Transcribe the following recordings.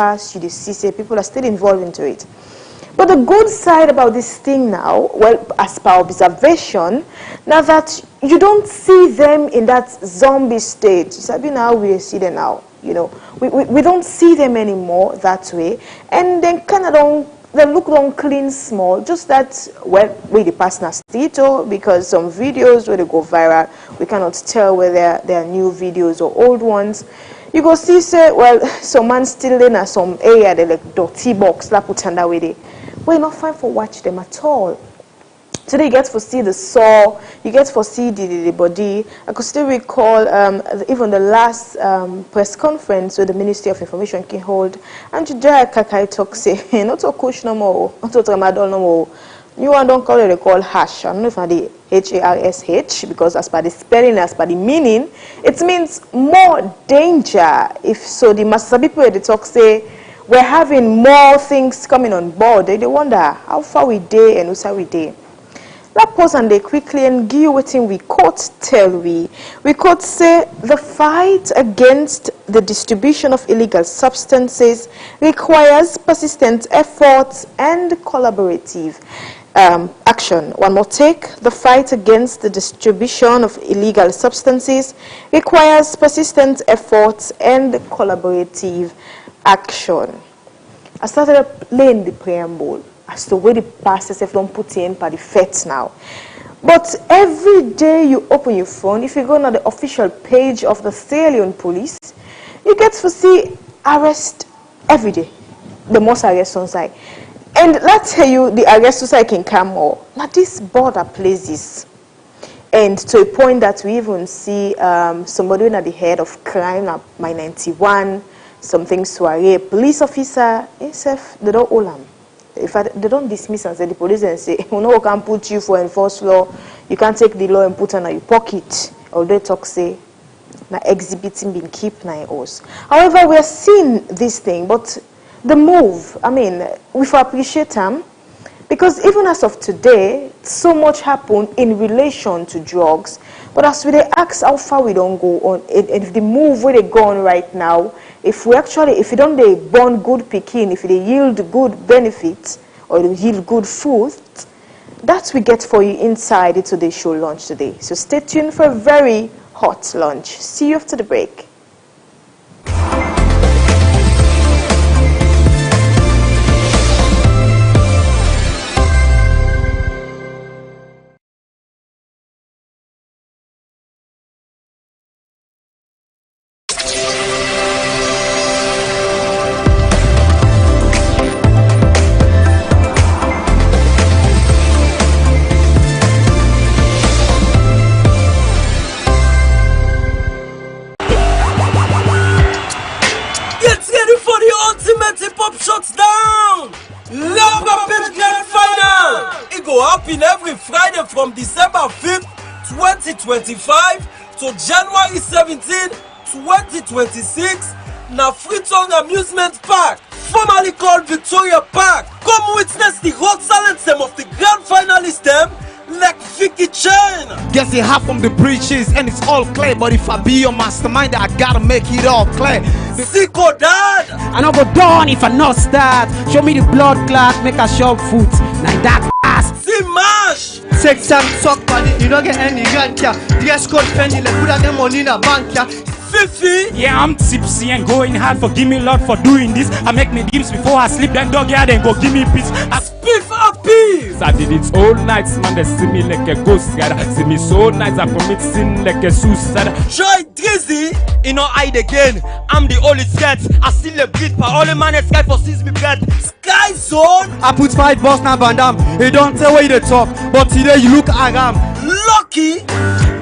pass, you see, say people are still involved into it. But the good side about this thing now, well, as per observation, now that you don't see them in that zombie state. Sabi now we see them now, you know. We don't see them anymore that way. And then kind of they look don't clean small, just that, well, really pass nasty too, because some videos where they go viral, we cannot tell whether they are new videos or old ones. You go see, say, well, some man still in some area, they like dirty box, la put under with it. We're not fine for watch them at all. Today you get to see the saw, you get to see the body. I could still recall even the last press conference where the Ministry of Information can hold. And Judea Kakai talk say, not to kush no more, not to tramadol no more. You one don't call it, they call hash. I don't know if it's the H-A-R-S-H, because as per the spelling, as per the meaning, it means more danger. If so, the master people they talk say, we're having more things coming on board. They wonder how far we day and how we day. That pause and they quickly and give you what we quote tell we quote say the fight against the distribution of illegal substances requires persistent efforts and collaborative action. One more take. The fight against the distribution of illegal substances requires persistent efforts and collaborative action. I started playing the preamble as to where the pastors have don't put in by the feds now. But every day you open your phone, if you go on the official page of the Sierra Leone police, you get to see arrest every day. The most arrests on site. And let's tell you, the arrest on site can come more. Now these border places, and to a point that we even see somebody at the head of crime, like my 91, some things to a rape police officer, SF, they don't hold them. If they don't dismiss and say the police and say, we know we can put you for enforced law, you can't take the law and put it in your pocket. Or they talk say, na exhibiting being keep na us. However, we are seeing this thing, but the move, I mean, we appreciate them, because even as of today, so much happened in relation to drugs. But as we ask how far we don't go on, and if the move where they go on right now, if we don't they born good picking, if they yield good benefits or they yield good food, that we get for you inside today's show launch today. So stay tuned for a very hot launch. See you after the break. From December 5th, 2025 to January 17th, 2026, na Freetown Amusement Park, formerly called Victoria Park. Come witness the hot silent them of the grand finalist them, like Vicky Chain. Guess it half from the breaches and it's all clear, but if I be your mastermind, I gotta make it all clear. Siko Dad, I no go done if I not start. Show me the blood clot, make a shop foot. Like that ass. Mash. Take time, talk money, you don't get any grant, yeah. Dress code penny, like put out the money in a bank, yeah. Fifi. Yeah, I'm tipsy and going hard. Forgive me, Lord, for doing this. I make me dreams before I sleep. Then dog yeah, then go give me peace. I Spiff happy. I did it all nights, man. They see me like a ghost. See me so nice, I commit sin like a suicide. Joy Drizzy. You know, hide again. I'm the only threat. I still the breed, but all the man is sky for sees me bread. Sky Zone. I put 5 boss now, Bandam. They don't tell where they talk, but today you look aram. Lucky.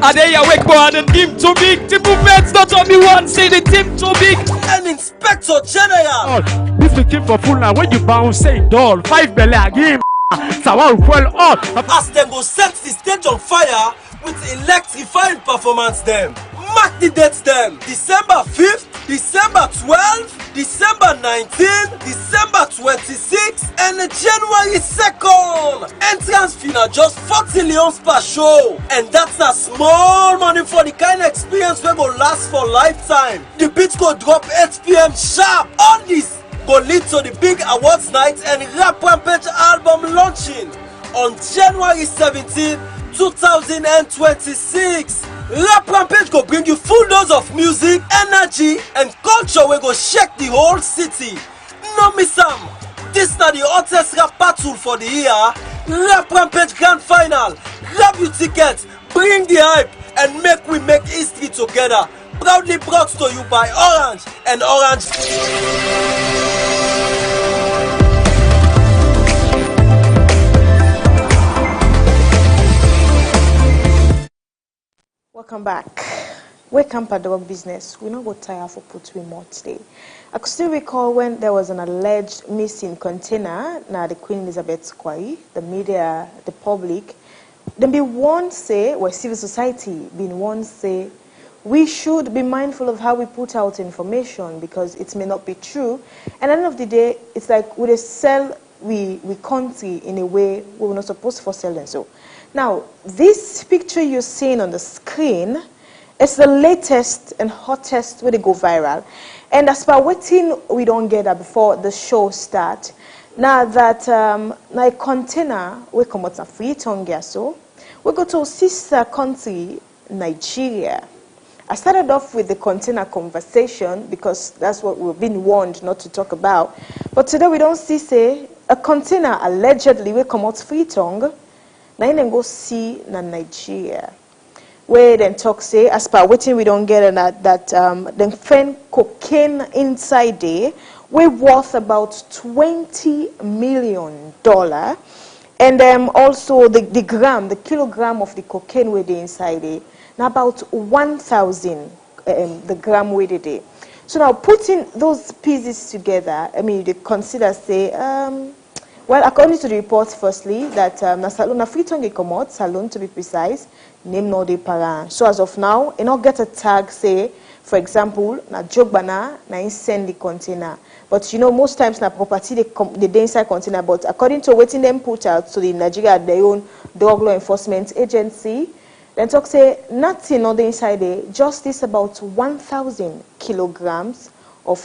Are they awake, boy? The team too big. The movements not only one. Say the team too big. And Inspector General. This we keep for full now. When you bounce, say doll. 5 belly again. So I will well up. As them go set the stage on fire with electrifying performance them. Mark the dates them. December 5th, December 12th, December 19th, December 26th, and January 2nd. Entrance fee na just 40 leons per show. And that's a small money for the kind of experience we go last for lifetime. The beat go drop 8 p.m. sharp on this go lead to the big awards night and Rap Rampage album launching on January 17, 2026. Rap Rampage go bring you full dose of music, energy, and culture wey go shake the whole city. No miss am. This na the hottest rap battle for the year. Rap Rampage Grand Final. Grab your tickets, bring the hype, and make history together. Proudly brought to you by Orange and Orange. Welcome back. Welcome to the business. We not go tire for put we more today. I could still recall when there was an alleged missing container. Now the Queen Elizabeth Square, the media, the public, then be one say, or civil society been one say, we should be mindful of how we put out information because it may not be true. And at the end of the day, it's like we sell we country in a way we were not supposed to sell and so. Now, this picture you're seeing on the screen is the latest and hottest where they go viral. And as per waiting, we don't get that before the show start. Now that now a container we come out of free tongue so we go to sister country Nigeria. I started off with the container conversation because that's what we've been warned not to talk about. But today we don't see say a container allegedly will come out free tongue. Now you go see na Nigeria. Where then talk say as per waiting we don't get that then find cocaine inside there. We're worth about $20 million. And also the kilogram of the cocaine with the inside there. Now about 1,000 the gram with it there. So now putting those pieces together, I mean, they consider say, well, according to the report, firstly, that na salon na free tongue come out, salon to be precise, name no de parent. So as of now, you not get a tag say, for example, na jogbana na in send the container. But you know, most times na property they inside container. But according to waiting them put out to the Nigeria their own drug law enforcement agency, then talk say nothing on the inside there, just this about 1,000 kilograms of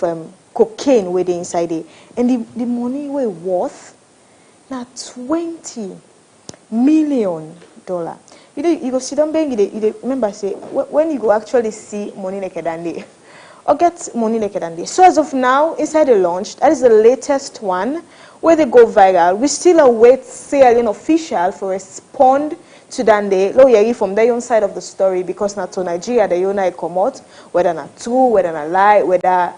cocaine with the inside there, and the money were worth now $20 million. You go sit down bank. You remember say when you go actually see money like that or get money like that. So as of now, inside the launch, that is the latest one where they go viral. We still await say an official for respond to Dande, lawyer from their own side of the story because not to Nigeria they own I come out, whether not true, whether not lie, whether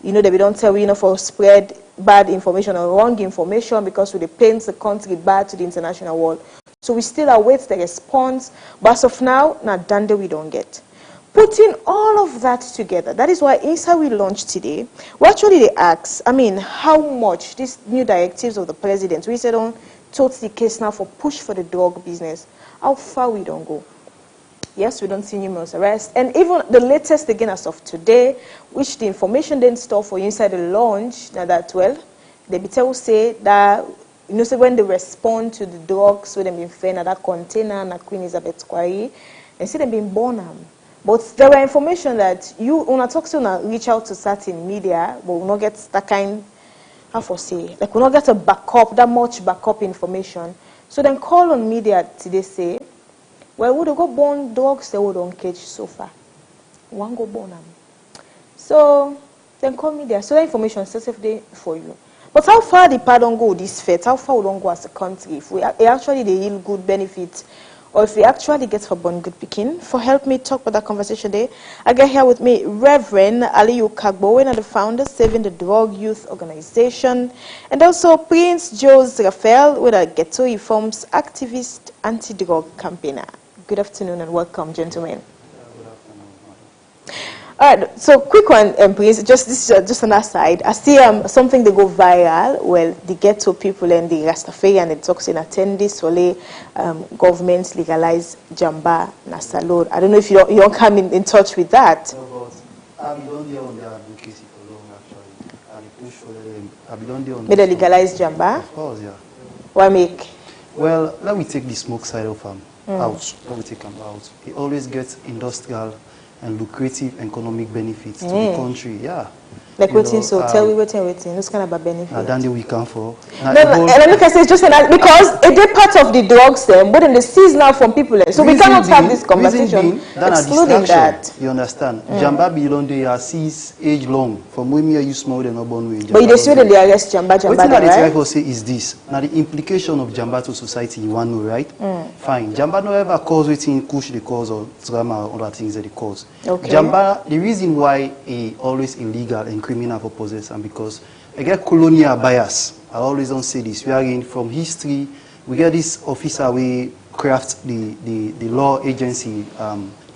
you know they don't tell you know for spread bad information or wrong information because they paint the country bad to the international world. So we still await the response, but as of now, not Dande we don't get. Putting all of that together, that is why inside we launched today, we actually asked, I mean, how much these new directives of the president, we said on towards the case now for push for the drug business, how far we don't go. Yes, we don't see numerous arrests. And even the latest again as of today, which the information didn't store for you inside the launch, now that well, the BTL say that, you know, say when they respond to the drugs, so they've been found at that container, na Queen Elizabeth Square, and see they've been born them. But there were information that you, when I talk to reach out to certain media, but we not get that kind, how for say, like we not get a backup, that much backup information. So then call on media today say, well, would go born dogs they would on cage so far. One go born them. So then call media. So that information is sensitive for you. But how far the pardon go this fete? How far we don't go as a country? If we actually they yield good benefits, or if we actually get for born good picking. For help me talk about that conversation today, I get here with me Reverend Aliyu Kagbo, one of the founders Saving the Drug Youth Organization, and also Prince Jose Raphael, with a Ghetto Reforms activist anti-drug campaigner. Good afternoon and welcome, gentlemen. Good afternoon. All right, so quick one, please. This is just an aside. I see something they go viral. Well, the ghetto people and the Rastafarian they talk in attend this wale governments legalize jamba na salon. I don't know if you don't come in touch with that. No, but I don't know on the advocacy for long actually. I push for them. I don't know on. May they legalize jamba? Of course, yeah. Why make? Well, let me take the smoke side of out. Let me take them out. It always gets industrial and lucrative economic benefits to the country. Yeah. Like waiting, so tell me waiting. What's kind of a benefit? Then we can for. No, and look, I say it's just because it is part of the drugs, but in the seasonal from people. So we cannot have this conversation excluding that. You understand? Jamba belong to your seas age long. From when you small and not born with. But you say that they arrest Jamba, what I try to say is this. Now the implication of Jamba to society, you want to know, right? Fine. Jamba no ever cause waiting, push the cause or drama or other things that the cause. Okay. Jamba, the reason why it always illegal and criminal for possession because I get colonial bias. I always don't say this. We are in from history. We get this officer we craft the law agency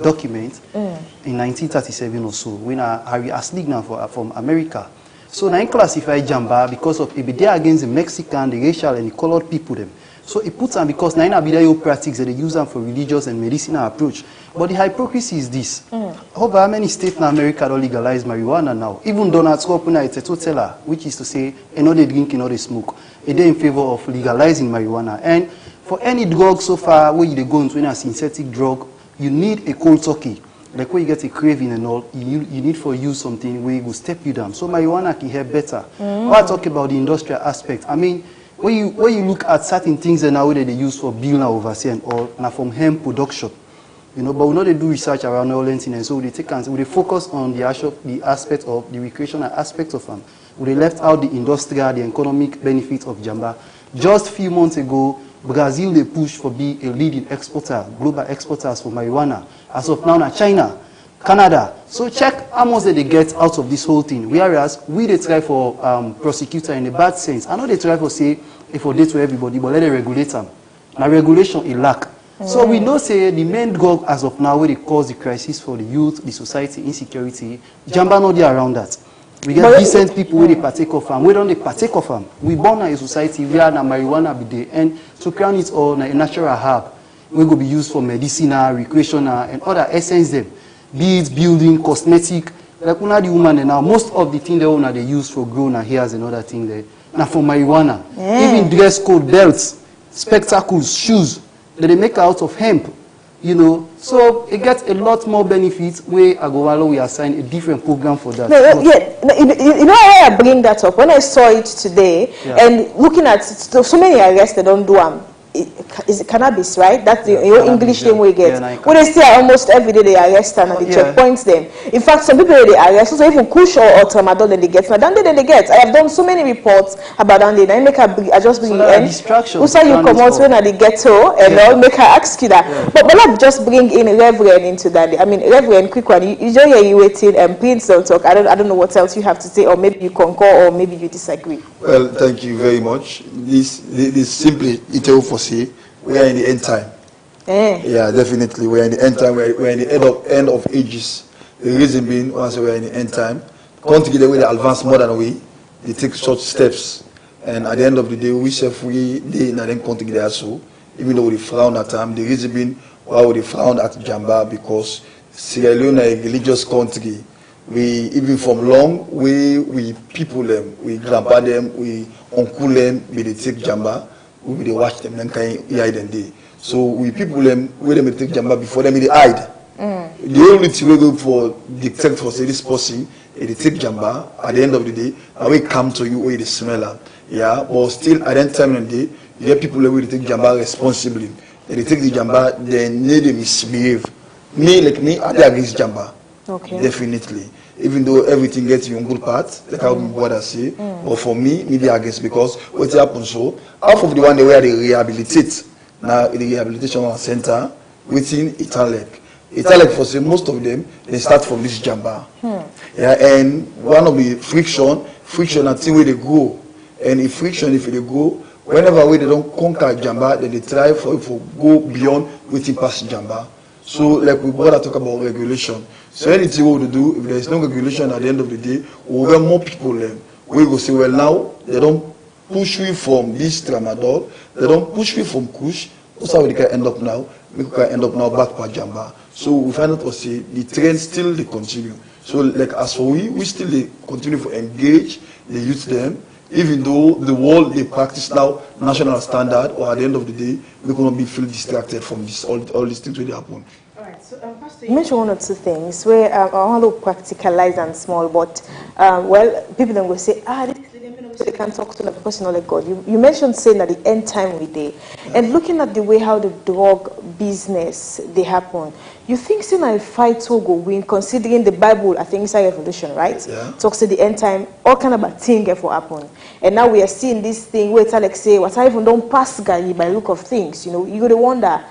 document in 1937 or so when Harry Slik now from America. So now classify Jamba because of it be there against the Mexican, the racial and the colored people them. So it puts them because now in practice that they use them for religious and medicinal approach. But the hypocrisy is this. Over how many states in America don't legalize marijuana now? Even Donald Trump, it's a totaler, which is to say, they drink, they smoke. They're in favor of legalizing marijuana. And for any drug so far, where you go into a synthetic drug, you need a cold turkey. Like when you get a craving and all, you need for use something where it will step you down. So marijuana can help better. When I talk about the industrial aspect, I mean, when you look at certain things that now that they use for bill now overseas and all, now from hemp production, but we know they do research around all things, and so they focus on the aspect of the recreational aspect of them. They left out the industrial, the economic benefits of Jamba. Just a few months ago, Brazil they pushed for be a leading exporter, global exporters for marijuana. As of now, China, Canada. So check how much they get out of this whole thing. Whereas we they try for prosecutor in a bad sense. I know they try for say if they to everybody, but let them regulate them. Now regulation is lack. So we know say the main drug as of now where they cause the crisis for the youth, the society, insecurity. Jamba not there around that. We get decent people where they partake of them. We don't they partake of them. We born in a society where na marijuana be there, and to crown it all, a natural herb we go be used for medicinal, recreational, and other essence them. Be it building, cosmetic. Like una the woman and now most of the things they use for growing hairs and other things there. Now for marijuana, even dress code, belts, spectacles, shoes. That they make out of hemp, so it gets a lot more benefits where Agowalo we assign a different program for that. You know why I bring that up? When I saw it today and looking at so many arrests they don't do is it cannabis, right? That's the English name we get. When they say almost every day they arrest and they checkpoints them. In fact, some people they arrest, so even kush or tramadol that they get. Now then they get. I have done so many reports about that. I just bring in. Who say you come out when at the ghetto and I'll make her ask you that. But let's just bring in Reverend into that. I mean, Reverend, quick one. You just hear you waiting and Prince don't talk. I don't know what else you have to say, or maybe you concur, or maybe you disagree. Well, thank you very much. This simply it for say we are in the end time. Yeah, definitely we are in the end time. We are in the end of ages. The reason being, once we are in the end time, come together with the advance more than we. They take such steps, and at the end of the day, we say they then come together so. Even though we frown at them, the reason being why we frown at Jamba because Sierra Leone is a religious country. We even from long we people them, we grandpa them, we uncle them, we they take Jamba, we they watch them, then can hide them day. So we people them, we them take Jamba before them they hide. The only thing we go for detect for say this person, they take Jamba. At the end of the day, and we come to you where they smell. Yeah, but still at the end time of the day, you get people that will take Jamba responsibly. They take the Jamba, they need to misbehave. Me I against Jamba. Okay. Definitely. Even though everything gets you on good part, like how my brother say, but for me, maybe against because what happens so, half of the one they where they rehabilitate now the rehabilitation center within Italek. Italek for say most of them they start from this Jamba. Yeah, and one of the friction and thing where they go. And if they go, whenever they don't conquer Jamba, then they try for go beyond within past Jamba. So like we brought talk about regulation. So anything we will do, if there is no regulation at the end of the day, we will get more people then. We will say, well now, they don't push me from this tramadol, they don't push me from kush, that's how we can end up now. We can end up now back to Jamba. So we find out to say the trend still they continue. So like as for we still they continue to engage the youth them, even though the world they practice now national standard, or at the end of the day, we cannot be feel distracted from this all these things will happen. All right, so Pastor. You mentioned one or two things where I want to practicalize and small, but well, people then will say, they can't talk to the person like God. You mentioned saying that the end time we day, and looking at the way how the drug business they happen, you think saying a fight will go win, considering the Bible, I think it's a revolution, right? Yeah. Talks to the end time, all kind of bad thing will happen, and now we are seeing this thing where it's like say, what I even don't pass guy by look of things, you know, you gotta wonder.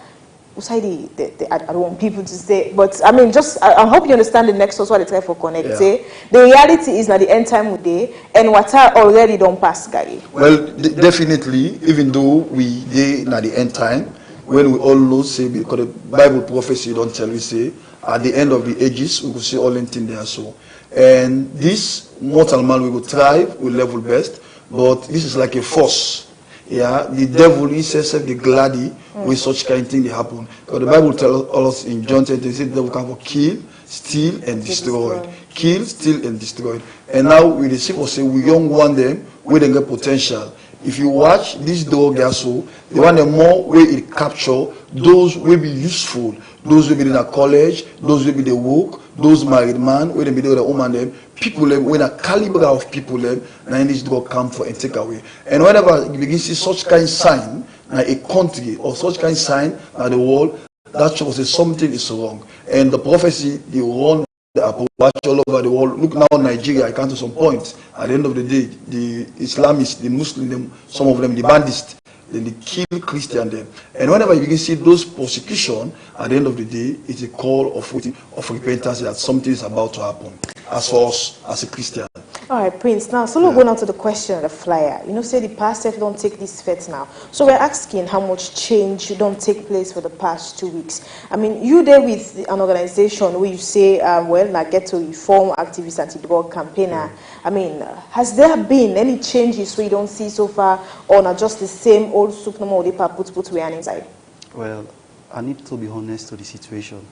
I don't want people to say, but I mean, just I hope you understand the nexus what they try for connect. Yeah. The reality is that the end time we day, and what I already don't pass, guy. Well, definitely, even though we day at the end time, when we all know, say, because the Bible prophecy don't tell we say, at the end of the ages, we will see all in things there. So, and this mortal man, we will thrive, we level best, but this is like a force. Yeah, the devil he says the glady with such kind of thing they happen. Because the Bible tells us in John 10, they say the devil can kill, steal, and destroy. Kill, steal, and destroy. And now with the simple say we young one them, we then get potential. If you watch this dog also, the one the more way it capture, those will be useful. Those will be in a college, those will be the work, those married man, will be the woman them, people them, when a caliber of people them, and this dog come for and take away. And whenever you begin to see such kind of sign, like a country or such kind of sign at the world, that shows that something is wrong. And the prophecy, they run the apple watch all over the world. Look now Nigeria, I come to some point. At the end of the day, the Islamists, the Muslims, some of them, the bandits, then they kill Christian them. And whenever you begin to see those persecution, at the end of the day, it's a call of repentance that something is about to happen. As for us, as a Christian. All right, Prince. Now, so we're going on to the question of the flyer. You know, say the pastor don't take this fet now. So we're asking how much change don't take place for the past 2 weeks. I mean, you there with an organization where you say, well, now get to reform activist anti-drug campaigner. I mean, has there been any changes we don't see so far, or not just the same old soup no more put we are inside? Well, I need to be honest to the situation.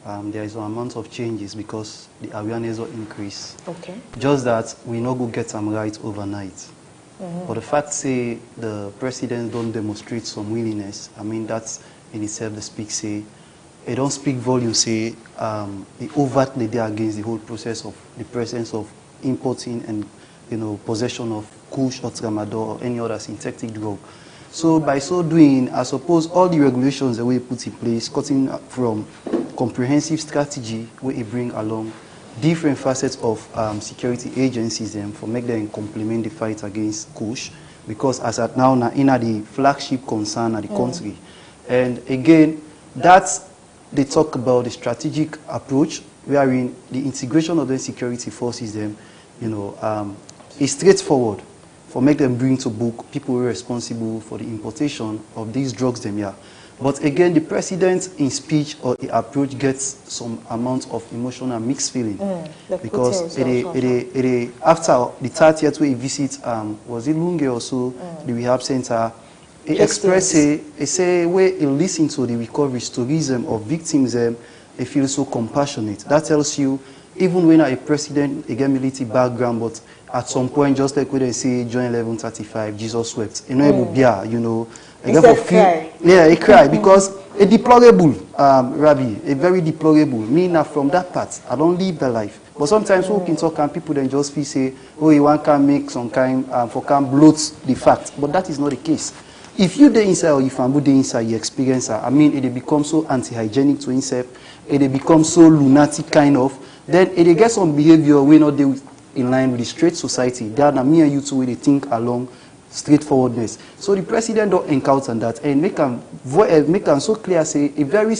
There is an amount of changes because the awareness will increase. Okay. Just that we not go get them right overnight. But the fact say the president don't demonstrate some willingness, I mean that's in itself the speak say, it don't speak volume say they overtly they against the whole process of the presence of importing and possession of kush or tramadol or any other synthetic drug. So by so doing, I suppose all the regulations that we put in place, cutting from comprehensive strategy where it bring along different facets of security agencies for make them complement the fight against kush, because as at now in the flagship concern of the country. And again, that's they talk about the strategic approach wherein the integration of the security forces is straightforward for make them bring to book people who are responsible for the importation of these drugs But again, the president in speech or the approach gets some amount of emotional mixed feeling. Because after the 30th where he visits, was it Lunge or so, the rehab center, he expressed, he say where he listen to the recovery stories of victims, he feels so compassionate. That tells you, even when a president, he get military background, but at some point, just like when they say John 11:35, Jesus wept. He cried because a deplorable, Rabbi, a very deplorable. Me now from that part, I don't live the life. But sometimes we can talk and people then just feel say, oh, you want can make some kind can bloat the fact. But that is not the case. If you the inside or if I'm the inside, you experience I mean, it becomes so anti-hygienic to himself. It becomes so lunatic kind of. Then it gets some behavior we not deal in line with the straight society. That me and you two they think along straightforwardness. So the president don't encounter that and make them so clear say a very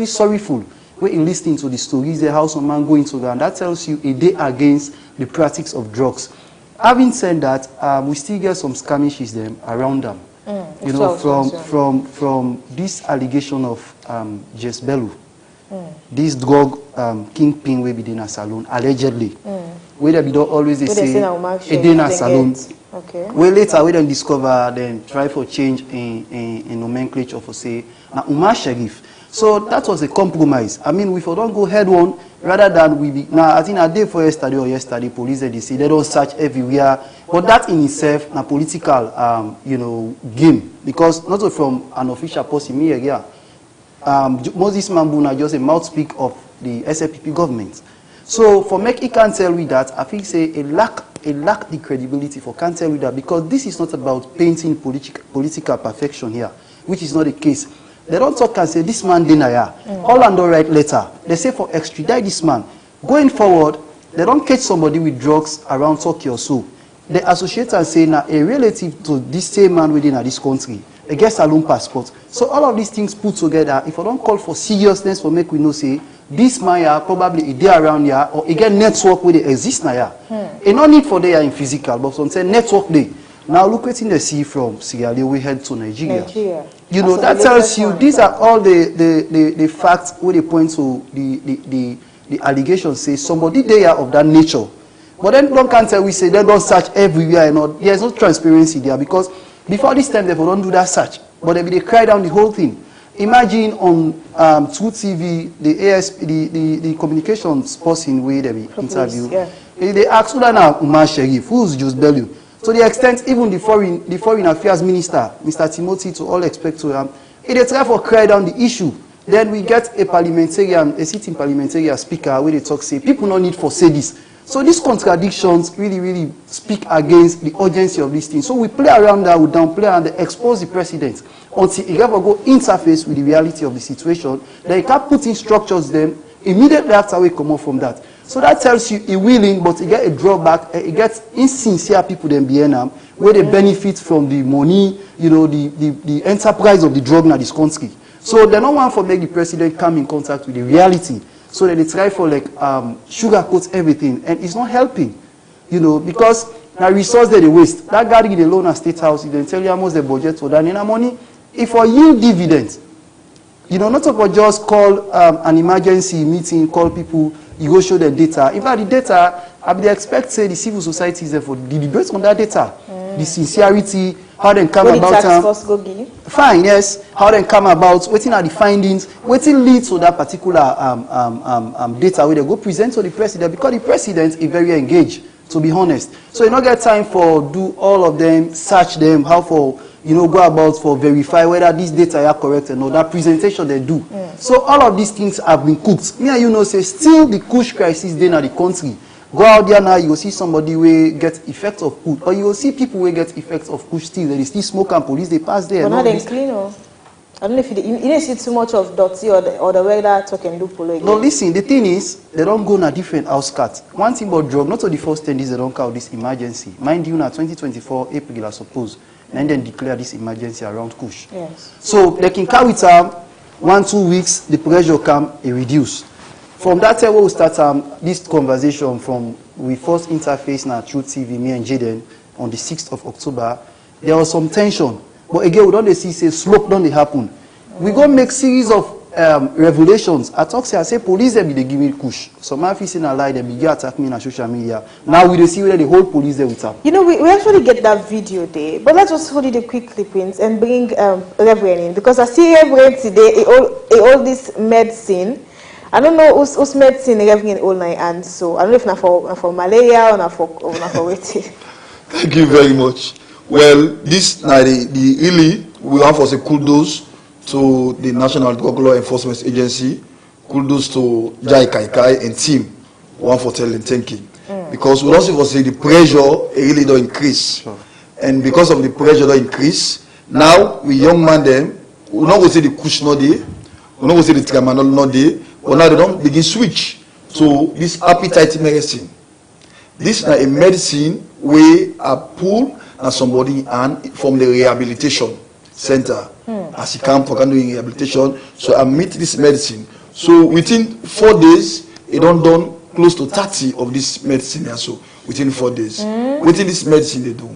sorrowful way in listening to the stories the how some man go into that, and that tells you a day against the practice of drugs. Having said that, we still get some skirmishes around them. From this allegation of Jezebelu, this drug kingpin will be in a salon allegedly. Where they don't always say a dinner salon. Okay. Well, later we then discover, then try for change in nomenclature for say now Umar Sharif. So that was a compromise. I mean, we don't go head on rather than we be now. I think a day for yesterday, police they say they don't search everywhere. But that in itself, a political game, because not from an official person here. Moses Mambuna just a mouthpiece of the SLPP government. So for make he can't tell me that, I think say a lack the credibility for can't tell me that, because this is not about painting political perfection here, which is not the case. They don't talk and say this man denier. All and don't write letter. They say for extradite this man. Going forward, they don't catch somebody with drugs around Turkey or so. They associate and say now a relative to this same man within this country. They get saloon passport. So all of these things put together, if I don't call for seriousness for make we know say this man here probably a day around here or again network where they exist now here. A no need for they are in physical, but sometimes network day. Now look what they see from Sierra Leone we head to Nigeria. You know, that tells you these are all the facts where they point to the allegations say somebody there of that nature. But then one can't tell we say they don't search everywhere and all. There's no transparency there, because before this time they don't do that search. But they cry down the whole thing. Imagine on 2 TV the communications person where they interview. They ask now Umar Sharif, who's just Bellew. To the extent even the foreign affairs minister, Mr. Timothy, to all expect to they try for cry down the issue. Then we get a sitting parliamentarian speaker where they talk say people no need for say this. So these contradictions really speak against the urgency of this thing. So we play around that, we downplay and expose the president until he ever go interface with the reality of the situation. Then he can't put in structures then immediately after we come off from that. So that tells you he willing, but he get a drawback. He gets insincere people then behind him where they benefit from the money, you know, the enterprise of the drug in this country. So they don't want to make the president come in contact with the reality. So that they try for like sugarcoat everything, and it's not helping, you know, because now resource that they waste. That guy get a loan at State House, they tell you how much the budget for that. And money, if for yield dividends, you know, not about just call an emergency meeting, call people, you go show the data. In fact, the data, I would expect say the civil society is there for the debate on that data, the sincerity, how they come about fine, yes. How they come about, waiting are the findings, waiting leads to that particular data where they go present to the president, because the president is very engaged, to be honest. So you don't get time for do all of them, search them, how for go about for verify whether this data are correct or not. That presentation they do. So all of these things have been cooked. Me and you know say still the Kush crisis there in the country. Go out there now, you will see somebody will get effect of Kush, or you will see people will get effect of Kush still. There is still smoke and police, they pass there. But not they clean or? I don't know if you didn't see too much of dirty or the way that talk and do polo again. No, listen, the thing is, they don't go on a different outskirts. One thing about drug, not only the first 10 days they don't call this emergency. Mind you, now 2024 April, I suppose, and then declare this emergency around Kush. Yes. So they can carry it 1-2 weeks, the pressure come, it reduce. From that time, we will start this conversation from we first interface now through TV, me and Jaden, on the 6th of October. There was some tension. But again, we don't see say slope don't happen. We go make series of revelations. I talk say I say police they give me push. Some man feel saying a lie, they begin attack me on social media. Now we see whether the whole police there with them. You know, we actually get that video there, but let's just hold it a quick clippings and bring Reverend in, because I see Reverend today all this medicine. I don't know who's medicine Reverend all night, and so I don't know if not for malaria or not for waiting. Thank you very much. Well, this the really we have for say kudos to the National Drug Law Enforcement Agency, kudos to Jai Kaikai and team, one for telling thank you. Because we also for say the pressure really don't increase. Sure. And because of the pressure don't increase, now we young man them, we not go say the kush no day, we not go say the tramadol no day, but now they don't begin switch to this appetite medicine. This is a medicine where a pull and somebody and from the rehabilitation center as he come for doing rehabilitation. So I meet this medicine. So within 4 days, it don't done close to 30 of this medicine. And so within 4 days, within this medicine they do.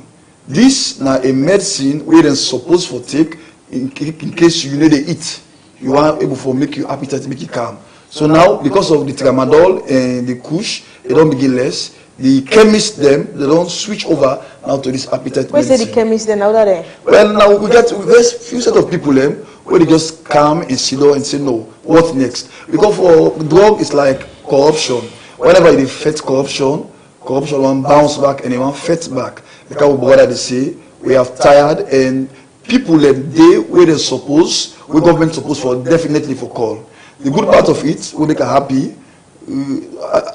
This now a medicine where they're supposed for take in case you need to eat. You are able to make your appetite, make it calm. So now because of the tramadol and the kush, they don't begin less. The chemists them, they don't switch over now to this appetite medicine. Where's the chemists then? How are they? Well, now we get there's few set of people them where they just come and sit down and say no, what next? Because for drug it's like corruption. Whenever they fight corruption one bounce back and they want fight back. Like our brother they say, we have tired and people them day where they suppose, where government suppose for definitely for call. The good part of it, we make her happy.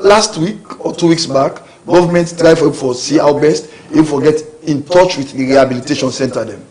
Last week or 2 weeks back, government try for see how best if we get in touch with the rehabilitation center them.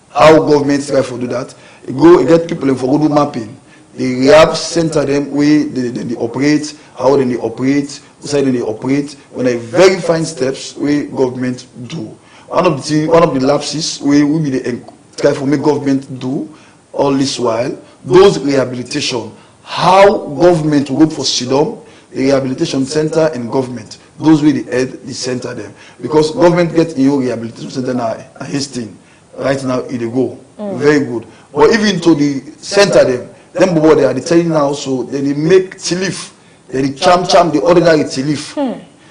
How government try for do that? Go get people for good mapping. The rehab center them way they operate, how they operate, how they operate. When they verify steps where government do. One of the lapses where we be the try for make government do all this while those rehabilitation. How government will go for SIDOM, the rehabilitation center and government. Those will the center them. Because government get in your rehabilitation center now a hasting. Right now it go. Very good. But even to the center them they are telling now so they make tilif, they cham the ordinary tilif.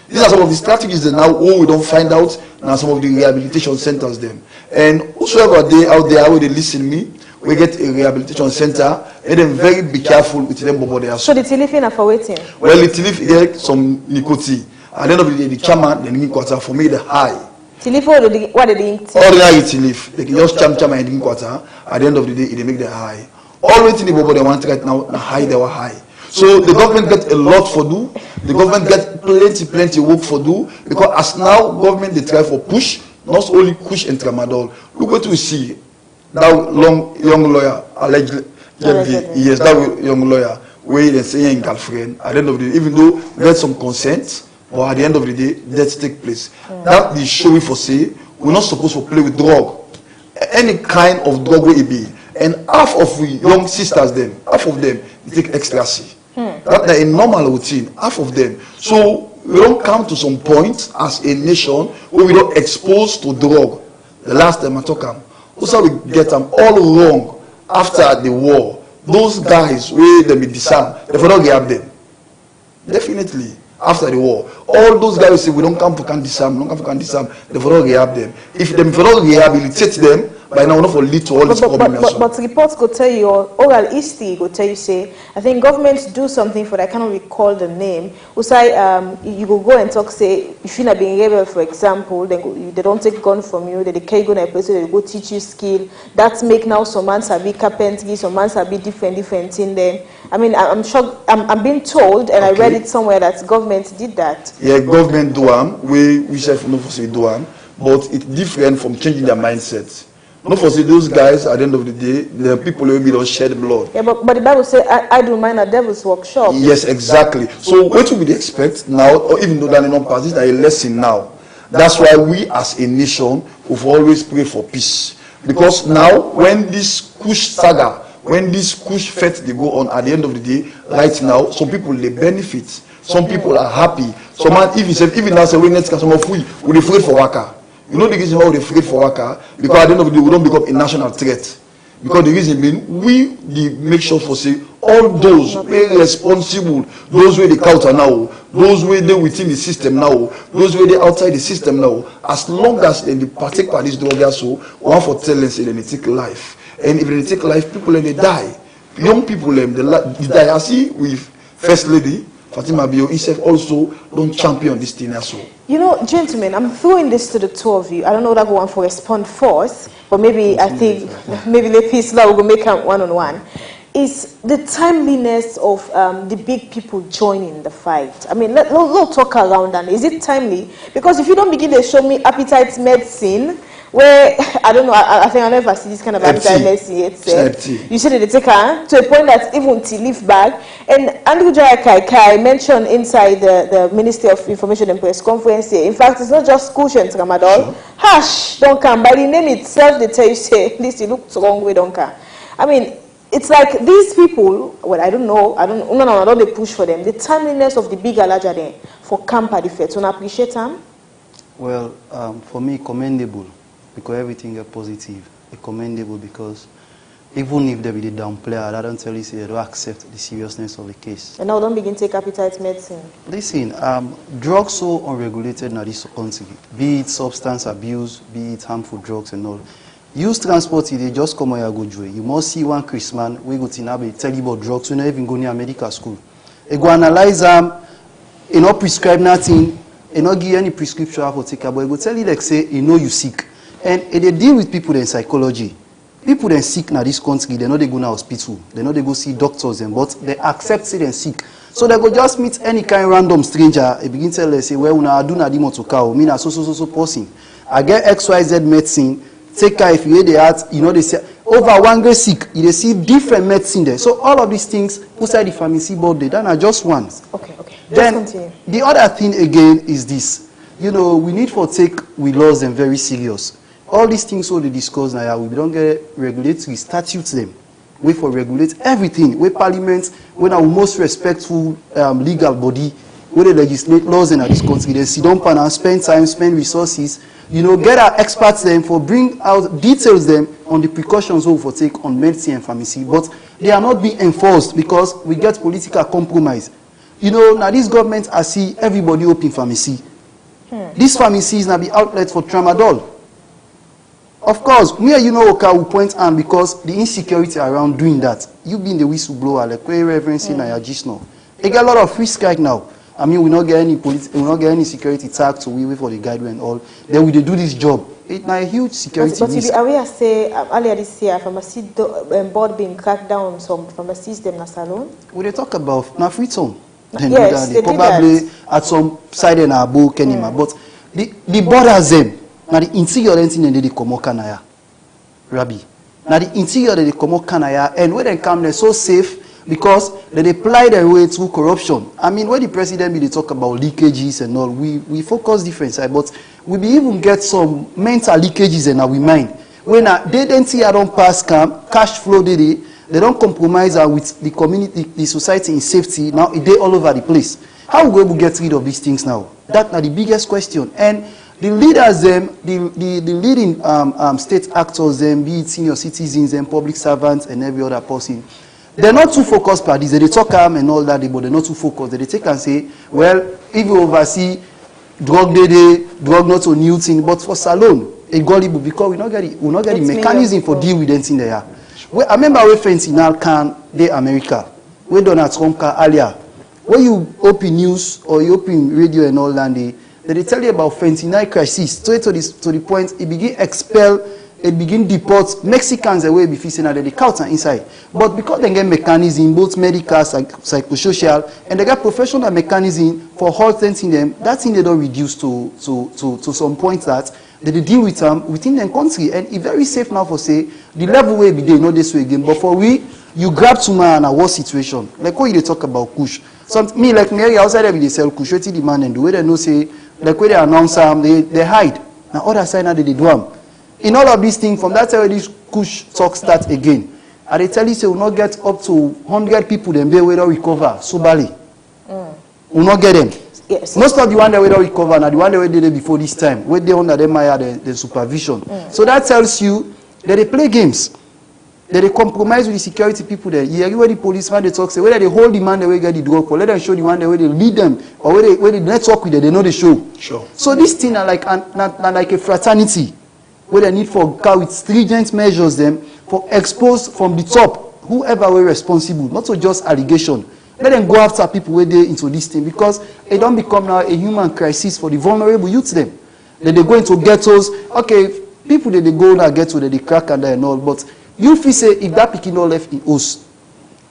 These are some of the strategies that now we don't find out now some of the rehabilitation centers them. And whosoever they out there where they listen to me, we get a rehabilitation center, and then very be careful with them. So the tilif for waiting? Well, the tilif get some nicotine. At the end of the day, the chairman, the nicotine quarter for me the high. Tilif what are they? Ordinary tilif. They can just cham and nicotine quarter. At the end of the day, they make the high. All waiting the they want right now, the high they were high. So the government get a lot for do. The government get plenty work for do because as now government they try for push, not only push and tramadol. Look what we see. That young lawyer allegedly, yes, that young lawyer where they say in girlfriend. At the end of the day, even though get some consent, or at the end of the day, death take place. That is showing for say we're not supposed to play with drug, any kind of drug will it be. And half of we young sisters them, half of them they take ecstasy. That's a normal routine, half of them. So we don't come to some point as a nation where we don't expose to drug. The last time I talk them, also we get them all wrong after the war. Those guys where they be disarmed, they will not get them. Definitely after the war, all those guys say we don't come to can disarm, they will not rehab them. If they will not rehabilitate them, by now not for lead to all this problem. But reports go tell you, or oral history go tell you say, I think governments do something for that. I cannot recall the name. Usai, you go and talk say if you not being rebel, for example, they don't take gun from you, they carry gun a place, they go teach you skill. That's make now some man be carpentry, some man be different in them. I mean, I'm sure I'm being told, and okay. I read it somewhere that government did that. Yeah, government do we self know for say do but it's different from changing their mindset. Not for say those guys at the end of the day, the people will be don't shed blood. Yeah, but the Bible says I do mine a devil's workshop. Yes, exactly. So what would we expect now, or even though that is not past, this is a lesson now. That's why we as a nation we've always pray for peace. Because now when this Kush saga, when this Kush fete they go on at the end of the day, right now, some people they benefit, some people are happy. Some man even now say we need some of we afraid for Waka. You know the reason why we're afraid for Waka? Because at the end of the day, we don't become a national threat. Because the reason being, we make sure for say, all those very responsible, those where they counter now, those where they within the system now, those where they outside the system now, as long as they partake by this drug so, one for tell them say they take life. And if they take life, people they die. Young people they die. I see with First Lady, Fatima Bio himself also don't champion this thing as well. You know, gentlemen, I'm throwing this to the two of you. I don't know that go on for respond first, but maybe I think maybe the peace law will make it one-on-one. Is the timeliness of the big people joining the fight? I mean, let's talk around that. Is it timely? Because if you don't begin to show me appetite medicine, where I don't know, I think I never see this kind of appetite medicine yet. You said they take her to a point that even to leave back. And Andrew Jaya mentioned inside the Ministry of Information and Press conference here. In fact, it's not just cushion tramadol. Hash don't come by the name itself. They tell you say this you look wrong way don't come. I mean, it's like these people. Well, I don't know. I don't they push for them. The timeliness of the bigger larger there for camp at the fair. So I appreciate them. Well, for me, commendable. Because everything is positive, it's commendable because even if they be the downplayer, I don't tell you say they don't accept the seriousness of the case. And now don't begin to take appetite medicine. Listen, drugs so unregulated in this country, be it substance abuse, be it harmful drugs and all. Use transport, they just come here go joy. You must see one Christmas, we go to Nabe, tell you about drugs, we not even go near medical school. They go analyze them, you not prescribe nothing, you not give any prescription for take, but they go tell you like say, you know you sick. And they deal with people in psychology. people then sick now this country, they know they go to hospital, they know they go see doctors, but they accept say they sick. So they go just meet any kind of random stranger, they begin to tell them, say, well, I do not want to cow, me na so person. I get XYZ medicine, take care if you hear the heart, you know, they say, over one grade sick, you receive different medicine there. So all of these things, outside the pharmacy board, they done are just ones. Okay. Then the other thing again is this, you know, we need for take we laws them very serious. All these things so they discuss now, we don't get regulatory statutes them. We for regulate everything. We parliament, when our most respectful legal body, where they legislate laws in this country, they sit down and spend time, spend resources, you know, get our experts them for bring out details them on the precautions we for take on medicine and pharmacy, but they are not being enforced because we get political compromise. You know, now this government I see everybody open pharmacy. These pharmacies now be outlets for tramadol. Of course, me and you know okay, we point on because the insecurity around doing that. You being the whistleblower, like where reference in your gist now. They get a lot of risk right now. I mean, we not get any security tag to wait for the guide and all. Then we do this job. It's not a huge security but risk. But we are say earlier this year, pharmacy board being cracked down on some pharmacies them na salon. We they talk about na free zone. Yes, they probably at some side in our book anymore. But the borders them. Now the interior thing they come out Canaya, Rabbi. Now the interior they come out Canaya, and when they come they're so safe because they apply their way through corruption. I mean, when the president be they talk about leakages and all, we focus different side, but we be even get some mental leakages in our mind. When they don't see I don't pass cash flow they don't compromise with the community, the society in safety. Now they all over the place. How we go get rid of these things now? That's the biggest question. And the leaders, the leading state actors, be it senior citizens and public servants and every other person, they're not too focused parties. They talk and all that, but they're not too focused. They take and say, well, if you oversee drug drug not a new thing, but for salon, a gullible because we not get the mechanism for deal with anything there. Well, I remember we fentanyl can the America. We Donald Trump earlier. When you open news or you open radio and all that, they tell you about fentanyl crisis straight to the point it begin expel, it begin deport Mexicans away before saying that they count inside. But because they get mechanism, both medical, psychosocial, and they got professional mechanism for halting them, that thing they don't reduce to some point that they deal with them within their country. And it's very safe now for say the level where we they know this way again. But for you grab to man a worse situation. Like what you talk about kush. Me like me outside there they sell kush, what the man and the way they know say like when they announce they hide. Now other side now they do them. In all of these things, from that time this kush talk starts again. And they tell you say we'll not get up to 100 people then they will recover. So bali. We'll not get them. Yes. Most of the one that we don't recover now, the one that we did it before this time, where they under them the supervision. So that tells you that they play games. That they compromise with the security people there. You hear where the policeman they talk say whether they hold the man the way get the drug or let them show the one the way they lead them or where they network with them, they know the show. Sure. So this thing are like like a fraternity where they need for with stringent measures them for expose from the top whoever were responsible, not so just allegation. Let them go after people where they into this thing because it don't become now a human crisis for the vulnerable youths them. Then they go into ghettos. Okay, people that they go now ghetto that they crack under and all, but you feel say if that picking all left in host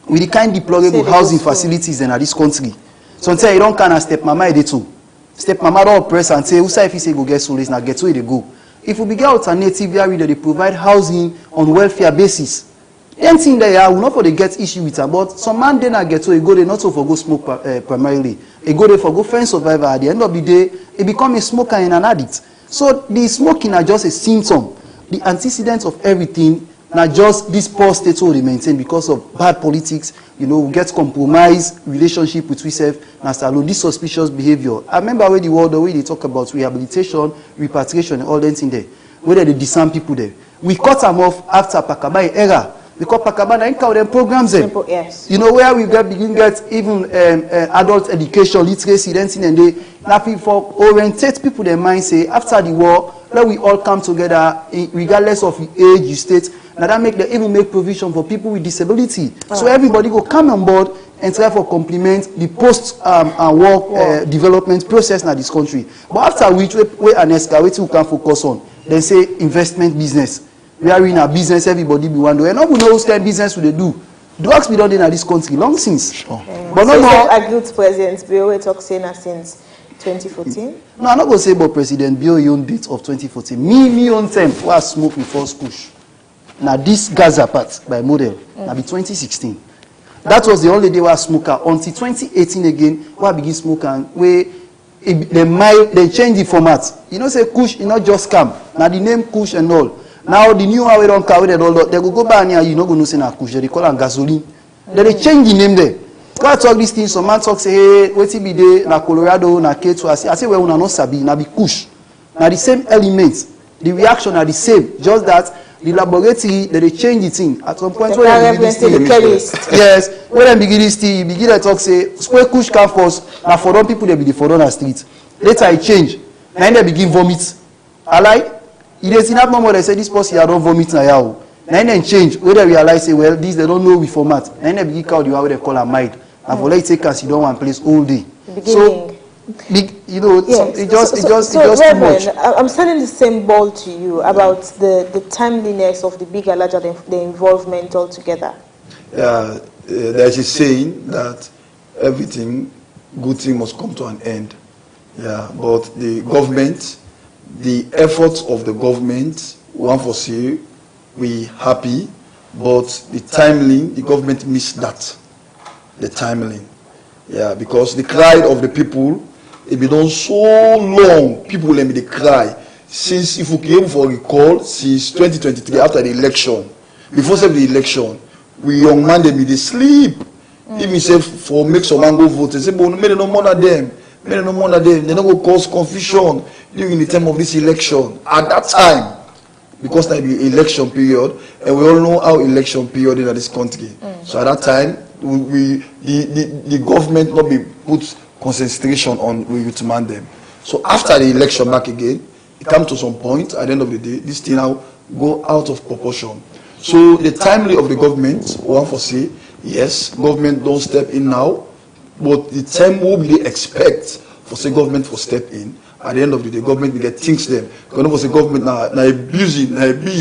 with the kind deplorable housing facilities in this country. So until you don't kind step mama they too. Step mama don't press and say who say if you say go get solace now get where they go. If we get alternative area that they provide housing on welfare basis. Anything there will not for they get issue with her, but some man then I get to a go they not so for go smoke primarily. A go they for go find survivor at the end of the day, it become a smoker and an addict. So the smoking are just a symptom. The antecedents of everything not just this poor state they maintain because of bad politics, you know, get compromised relationship with ourselves, and this suspicious behavior. I remember where the world the way they talk about rehabilitation, repatriation, and all that in there, where they disarm people there. We cut them off after Pakabai era. Because Pakabana ain't them programs them. Yes. You know where we get even adult education, literacy, dancing, and they now for orientate people their mind say after the war, let we all come together regardless of age, you state. Now that make them even make provision for people with disability. So everybody go come on board and try for complement the post work development process in this country. But after which we an escalate we can focus on. They say investment business. we are in a business, everybody be one way. And no we know who's kind of business we do. Drugs be done in this country long since. Sure. But no more. Agreed President Bill talk saying since 2014. No, I'm not gonna say about President Bill own date of 2014. Me own time where I smoke before push. Now this Gaza part by model. Now be 2016. That was the only day where I smoke until 2018 again where I begin smoke and where they change the format. You know say Kush, you not just scam. Now the name Kush and all. Now the new one we don't carry that all. They go buy and you not gonna say na Kush. They call them gasoline. Then they change the name there. When I talk these things, some man talk say, hey, wait till be there na Colorado na K2. I say well una no sabi na be Kush. Now the same elements, the reaction are the same. Just that the laboratory they change the thing at some point when they begin this thing. Yes, when they begin this thing, begin to talk say, where Kush come first. Now for them people they be the for on street. Later it change. Now they begin vomit. I like. It is in that moment they say this person here don't vomit na yao. Now then change. When they realize say well this they don't know we format. Now they begin call the way they call a mind. And for let's take us you don't want place all day. So big, you know, yes. It just too much. I'm sending the same ball to you about the timeliness of the bigger, larger the involvement altogether. There's a saying that everything, good thing must come to an end. Yeah, but the government, the efforts of the government, one for say, we happy, but the timeline, the government missed that. The timeline. Yeah, because the cry of the people, it been done so long, people let me they cry. Since, if we came for recall, since 2023, after the election, before the election, we young man, they sleep. Even say for make some man go vote, they say, but made no more of them. Made no more of them. They don't go cause confusion during the time of this election. At that time, because now the election period, and we all know how election period in this country. So at that time, the government not be put concentration on we demand them. So after the election back again, it comes to some point at the end of the day, this thing now go out of proportion. So the timely of the government, one for say, yes, government don't step in now, but the time will be expect for say government for step in. At the end of the day, government will get things them. Because the government now busy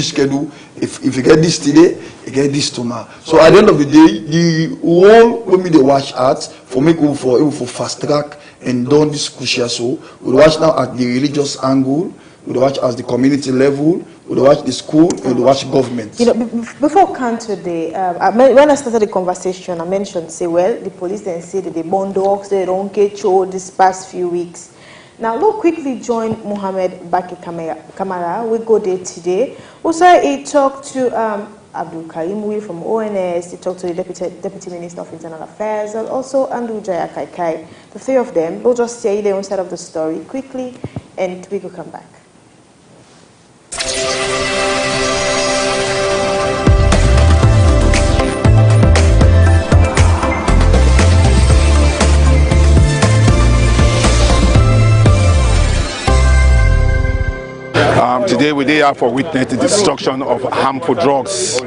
schedule. If you get this today, you get this tomorrow. So at the end of the day, the whole when we watch at for make for fast track and done this crucial so we watch now at the religious angle, we watch at the community level, we watch the school, and we watch government. You know, before Canto Day, when I started the conversation, I mentioned say, well, the police then say that they burn dogs, they don't get you this past few weeks. Now, we'll quickly join Mohammed Baki Kamara. We go there today. Also, he talked to Abdul Karim Will from ONS. He talked to the Deputy Minister of Internal Affairs, and also Andrew Jaya Kaikai. The three of them, we'll just say their own side of the story quickly, and we will come back. Today we are for witness the destruction of harmful drugs.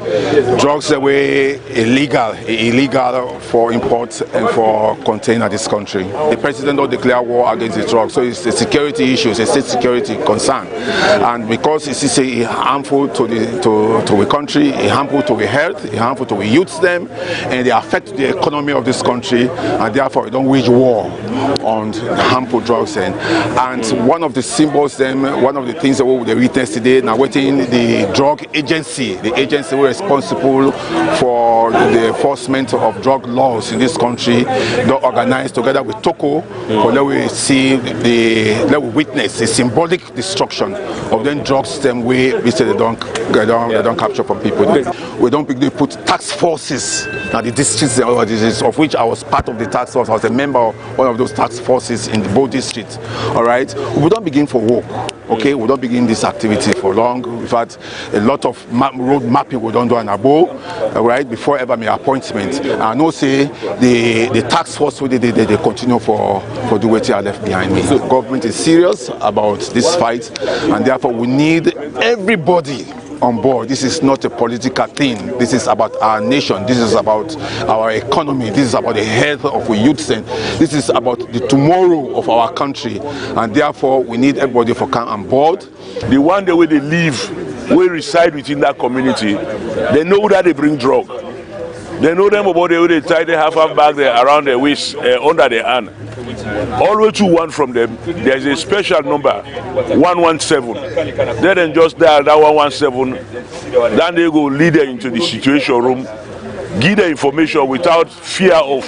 Drugs that were illegal for import and for container in this country. The president don't declare war against the drugs, so it's a security issue, it's a state security concern. And because it's harmful to the country, harmful to the health, harmful to the youth them, and they affect the economy of this country, and therefore we don't wage war on harmful drugs. And one of the symbols, one of the things that we witness today, now waiting the drug agency, the agency who is responsible for the enforcement of drug laws in this country, they organize together with Toko, for let we witness the symbolic destruction of them drugs them way we say they don't capture from people. We don't put task forces now the districts of which I was part of the task force. I was a member of one of those task forces in both districts. All right, we don't begin for work. Okay, we don't begin this activity for long. In fact, a lot of road mapping we don't do an abo, right, before ever my appointment. I know say the task force they continue for the way they are left behind me. So government is serious about this fight, and therefore we need everybody on board. This is not a political thing. This is about our nation. This is about our economy. This is about the health of our youth. And this is about the tomorrow of our country. And therefore, we need everybody to come on board. The one day where they leave who reside within that community, they know that they bring drug. They know them about they tie the half bag there around their waist, under their hand. Always to one from them, there's a special number, 117. They then just dial that 117, then they go lead them into the situation room, give the information without fear of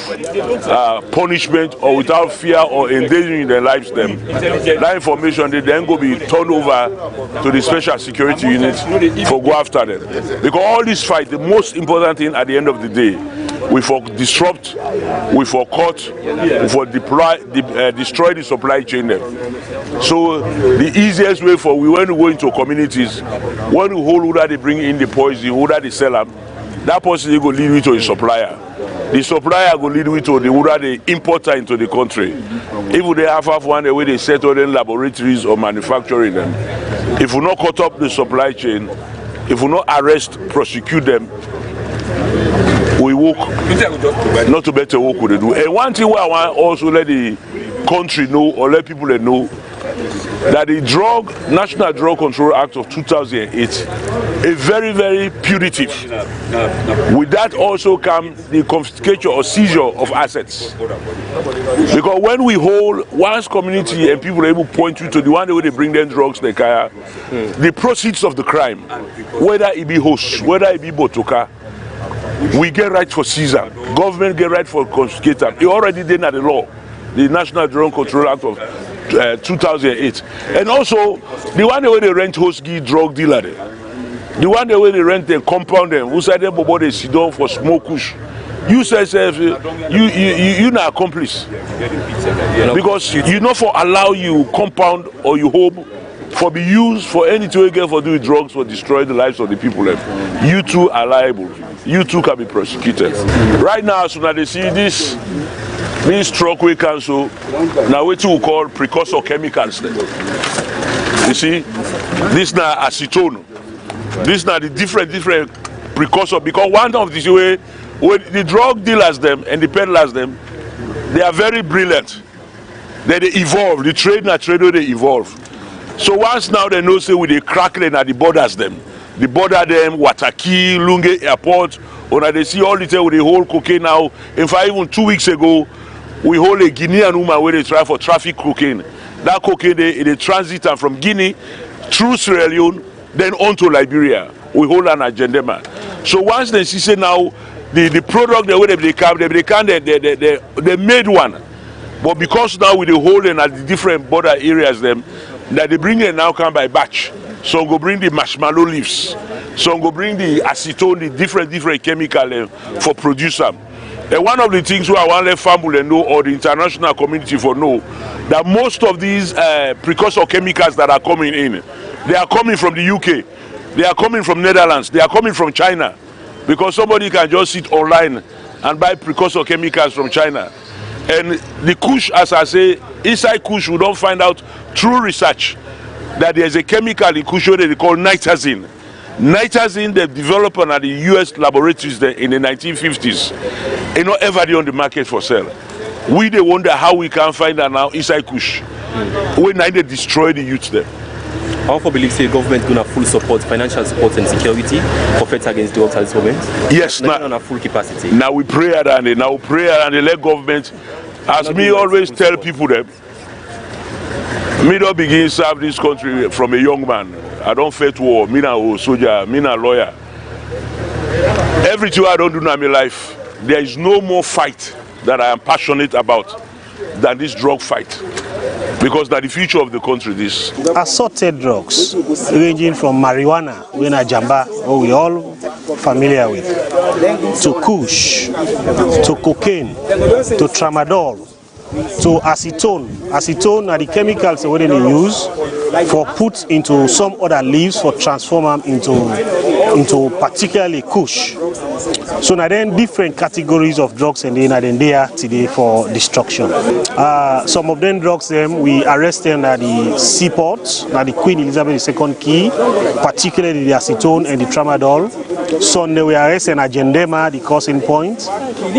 punishment or without fear or endangering their lives. That information they then go be turned over to the special security units for go after them. Because all this fight, the most important thing at the end of the day, we for disrupt, we for cut, we for destroy the supply chain there. So the easiest way for we when we go into communities, when we hold who they bring in the poison, who they sell them, that person will lead you to a supplier. The supplier will lead you to the importer into the country. If they have one the way they settle in laboratories or manufacturing them, if we not cut up the supply chain, if we not arrest, prosecute them, we work not to better work with do. And one thing where I want also let the country know or let people know that the National Drug Control Act of 2008 is very, very punitive. With that also comes the confiscation or seizure of assets. Because when we hold one's community and people are able to point you to the one way they bring them drugs, they carry the proceeds of the crime, whether it be host, whether it be botoka, we get right for seizure. Government get right for confiscator. It already did at the law, the National Drug Control Act of 2008. And also, the one where they rent host drug dealer, the one where they rent a compound them, who said they sit down for smoke kush. You say you not accomplice. Because you not for allow you compound or you hope for be used for anything again for doing drugs for destroy the lives of the people. You too are liable. You too can be prosecuted. Right now, so now they see this truckway council, now what we call precursor chemicals. You see, this now acetone. This now the different precursor, because one of these way, when the drug dealers them and the peddlers them, they are very brilliant. They evolve. The trade they evolve. So once now they know say with the crackling at the borders them. The border them, Wataki, Lunge Airport, or they see all the time with the whole cocaine now. In fact, even 2 weeks ago, we hold a Guinean woman where they try for traffic cocaine. That cocaine, they transit from Guinea through Sierra Leone, then on to Liberia. We hold an agenda. So once they see now, the product, the way they made one. But because now with the holding at the different border areas, them that they bring it now come by batch. Some go bring the marshmallow leaves. Some go bring the acetone, the different chemical for producer. And one of the things where I want to let family know or the international community for know that most of these precursor chemicals that are coming in, they are coming from the UK, they are coming from Netherlands, they are coming from China, because somebody can just sit online and buy precursor chemicals from China. And the kush, as I say, inside kush we don't find out through research that there's a chemical in kush that they call nitazine. Nitazine they developed at the US laboratories there in the 1950s. It's not ever on the market for sale. We they wonder how we can find that now inside kush. When they destroy the youth there. I also believe the government gonna full support, financial support and security for fight against drugs at this moment. Yes, now on a full capacity. Now we pray and they let government, as me always tell people them, me don't begin to serve this country from a young man. I don't fight war, me not a soldier, me not a lawyer. Everything I don't do in my life, there is no more fight that I am passionate about than this drug fight. Because that's the future of the country. This assorted drugs, ranging from marijuana, jamba, we all familiar with, to kush, to cocaine, to tramadol, to acetone. Acetone are the chemicals that they use for put into some other leaves for transform them into particularly kush. So now then different categories of drugs and then they are today for destruction. Some of them drugs we arrest them at the seaport, at the Queen Elizabeth II Key, particularly the acetone and the tramadol. Sunday we arrest in Agendema, the causing point.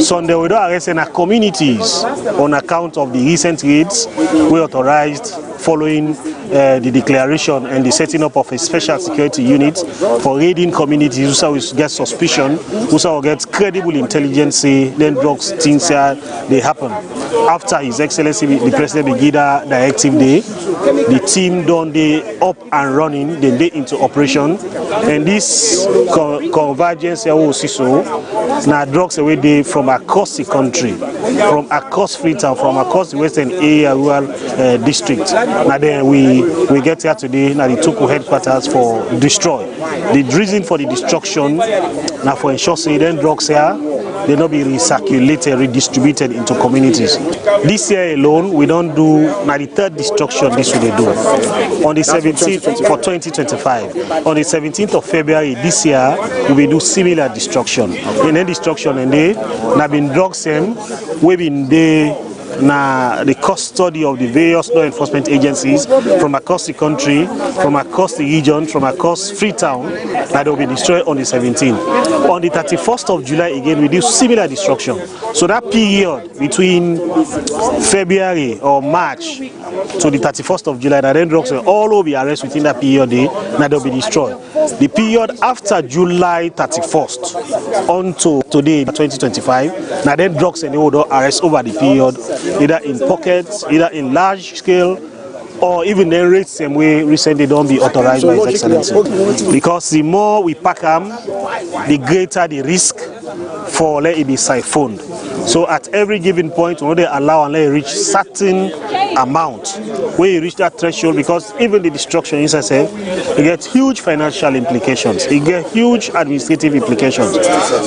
Sunday we don't arrest in our communities on account of the recent raids we authorized following the declaration and the setting up of a special security unit for raiding communities who will get suspicion, who will get credible intelligence, say, then drugs things they happen. After His Excellency the President Begida directive day, the team done they up and running, then they into operation, and this convergence also now drugs away they from across the country, from across Freetown, from across the western area rural district. Now then we get here today. Now the Tuku headquarters for destroy. The reason for the destruction now for ensure say then drugs here they not be recirculated, redistributed into communities. This year alone, we don't do now the third destruction. This will they do on the 17th for 2025. On the 17th of February this year, we will do similar destruction. In any destruction, and they now been drugs them, we been they. Now, the custody of the various law enforcement agencies from across the country, from across the region, from across Freetown, that will be destroyed on the 17th. On the 31st of July, again, we do similar destruction. So that period between February or March to the 31st of July, that then drugs all will be arrested within that period, that they'll be destroyed. The period after July 31st until today, 2025, now then drugs and they will arrest over the period, either in pockets, either in large scale, or even the rates same way recently don't be authorized by His Excellency. Because the more we pack them, the greater the risk for let it be siphoned. So at every given point, when they allow and let it reach certain amount, where you reach that threshold, because even the destruction in itself, it gets huge financial implications, it gets huge administrative implications.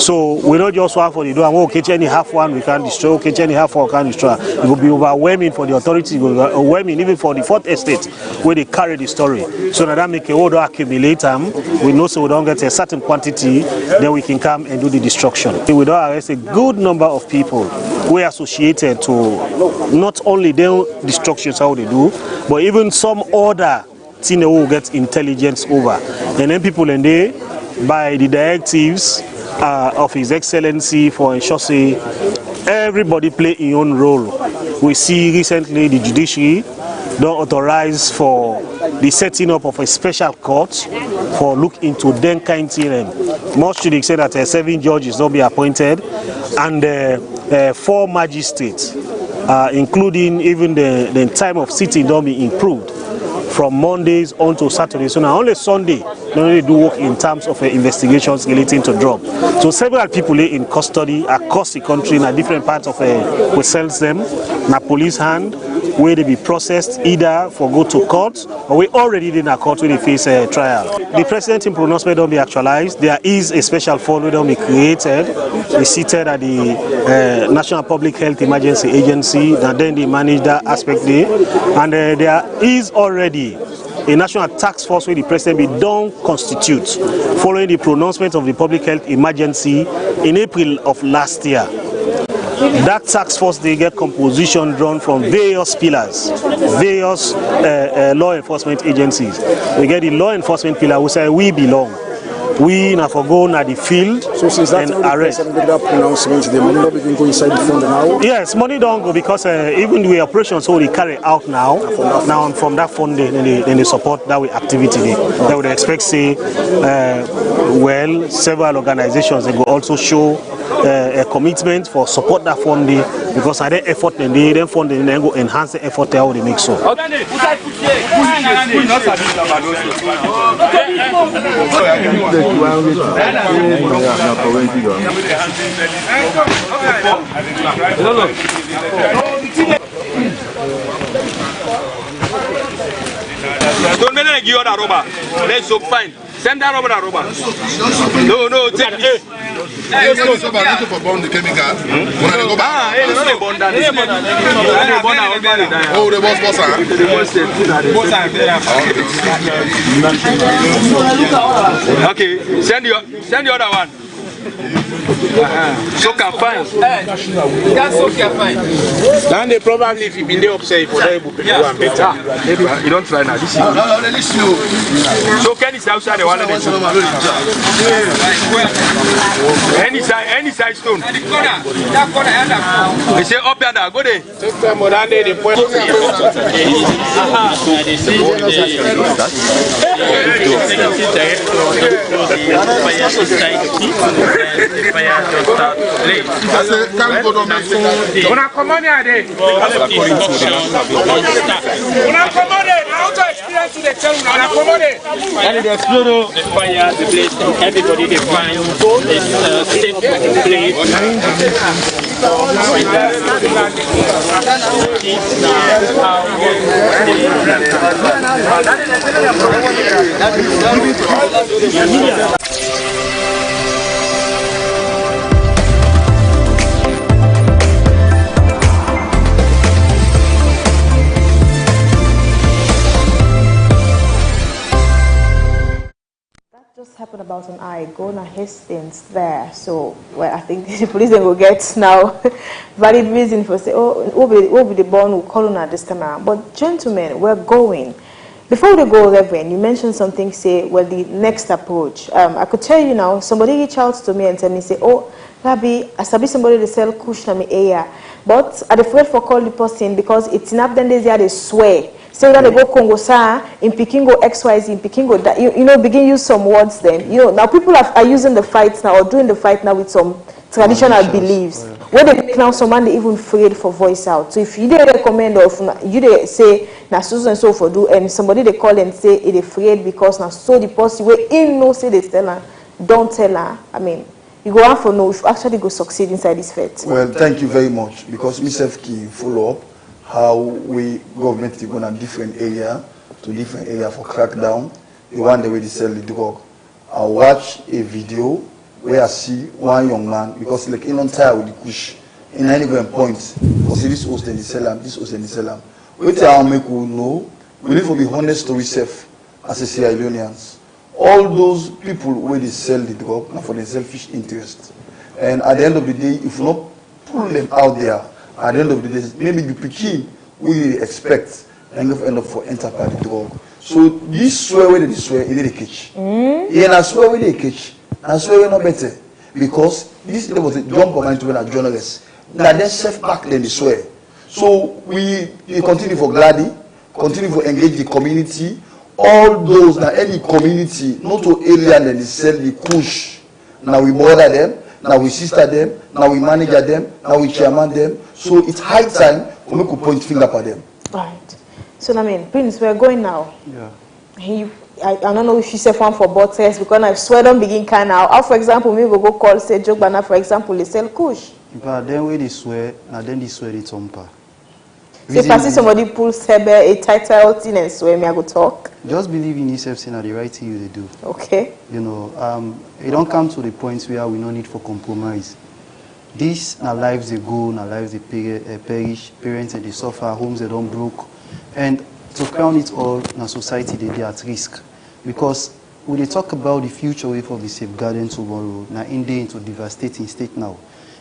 So we don't just want for the door, okay, any half one we can destroy, okay, any half one we can destroy. It will be overwhelming for the authorities, it will be overwhelming even for the fourth estate where they carry the story. So now that make a order accumulate them, we know so we don't get a certain quantity, then we can come and do the destruction. We don't arrest a good number of people who are associated to not only their destructions how they do, but even some other thing they will get intelligence over. And then people and they, by the directives of His Excellency for ensuring everybody play their own role. We see recently the judiciary don't authorize for the setting up of a special court for look into them kind of thing. Much to the extent that 7 judges don't be appointed and 4 magistrates, including even the time of sitting don't be improved from Mondays on to Saturdays. So now only Sunday they only do work in terms of investigations relating to drug. So several people in custody across the country in a different parts of we sell them in a police hand where they be processed either for go to court or we already in a court where they face a trial. The president in pronouncement don't be actualized. There is a special fund where don't be created. It's seated at the National Public Health Emergency Agency, and then they manage that aspect there. And there is already a national task force where the president be done constitute following the pronouncement of the public health emergency in April of last year. That task force they get composition drawn from various pillars, various law enforcement agencies. We get the law enforcement pillar who say we belong. We now for go na the field so since and arrest. That pronouncement, the money not even go inside the fund now? Yes, money don't go because even the operations so they carry out now from that fund then they support that way activity. They would expect say well several organizations they go also show a commitment for support that funding because I then effort and they then fund and then go enhance the effort how they make so. Don't make it give you that rubber. That's so fine. Send that rubber, No, take it. For burn the chemical. Oh, the boss. Okay, send the other one. So can find. That's okay, fine. Then they probably, if you been there upset, for them, you are better. You don't try now. This is so Ken is outside the one of the any side stone. That corner, they say up there, go there. Take them more than they point. Una command here. Una command. How to experience to the tell una command. And it explode the fire, the blaze, everybody they find is safe to play. Just happened about an hour ago. Now Hastings there, so well, I think the police then will get now valid reason for say, oh, what be the bond will call on at this time around. But gentlemen, we're going. Before we go, Reverend, you mentioned something. Say, well, the next approach. I could tell you now. Somebody reach out to me and tell me, say, oh, Rabbi, I sabi somebody they sell kush na me area, but I'm afraid for call the person because it's enough. Then they swear. Say that they go Congo sa in Pikingo XYZ in Pikingo that you know begin use some words then now people are using the fight now or doing the fight now with some traditional beliefs. When they make now someone they even afraid for voice out. So if you didn't recommend or if you did say na so and so for do and somebody they call and say it afraid because now so the person where in no say they tell her don't tell her. I mean you go on for no if you actually go succeed inside this fight. Well, thank you very much because myself can follow up how we government is going to different area to different area for crackdown. The one the way they sell the drug. I watch a video where I see one young man because like in on tire with the kush in any given point. I see this host and the sell this host and the sell Wait till I make you know we need to be honest to ourselves as a Sierra Leoneans. All those people where they sell the drug now for their selfish interest. And at the end of the day, if you not pull them out there. At the end of the day, maybe the Pekin we really expect and end up for enterprise drug. So this swear where they swear, it is a catch. Yeah, and I swear where they catch. I swear we're not better because this there was a jump of into a journalist. Now they self back then they swear. So we continue for Glady, continue to engage the community. All those that any community, not to alien and they sell the kush. Now we bother them. Now we sister them, now we manage them, now we chairman them. So it's high time for me to point finger at them. Right. So I mean, Prince, we're going now. Yeah. I don't know if you say one for both sides because I swear don't begin can now. Or for example, me go call say joke banana for example, they sell kush. But then when they swear, now then they swear it's umpa. So if I see somebody pull a title thing and swear me I go talk. Just believe in yourself saying that the right thing you do. Okay. You know, it don't come to the point where we no need for compromise. These are lives they go, now lives they perish, parents they suffer, homes they don't broke. And to crown it all, now society they are at risk. Because when they talk about the future way for the safeguarding tomorrow, now India into devastating state now.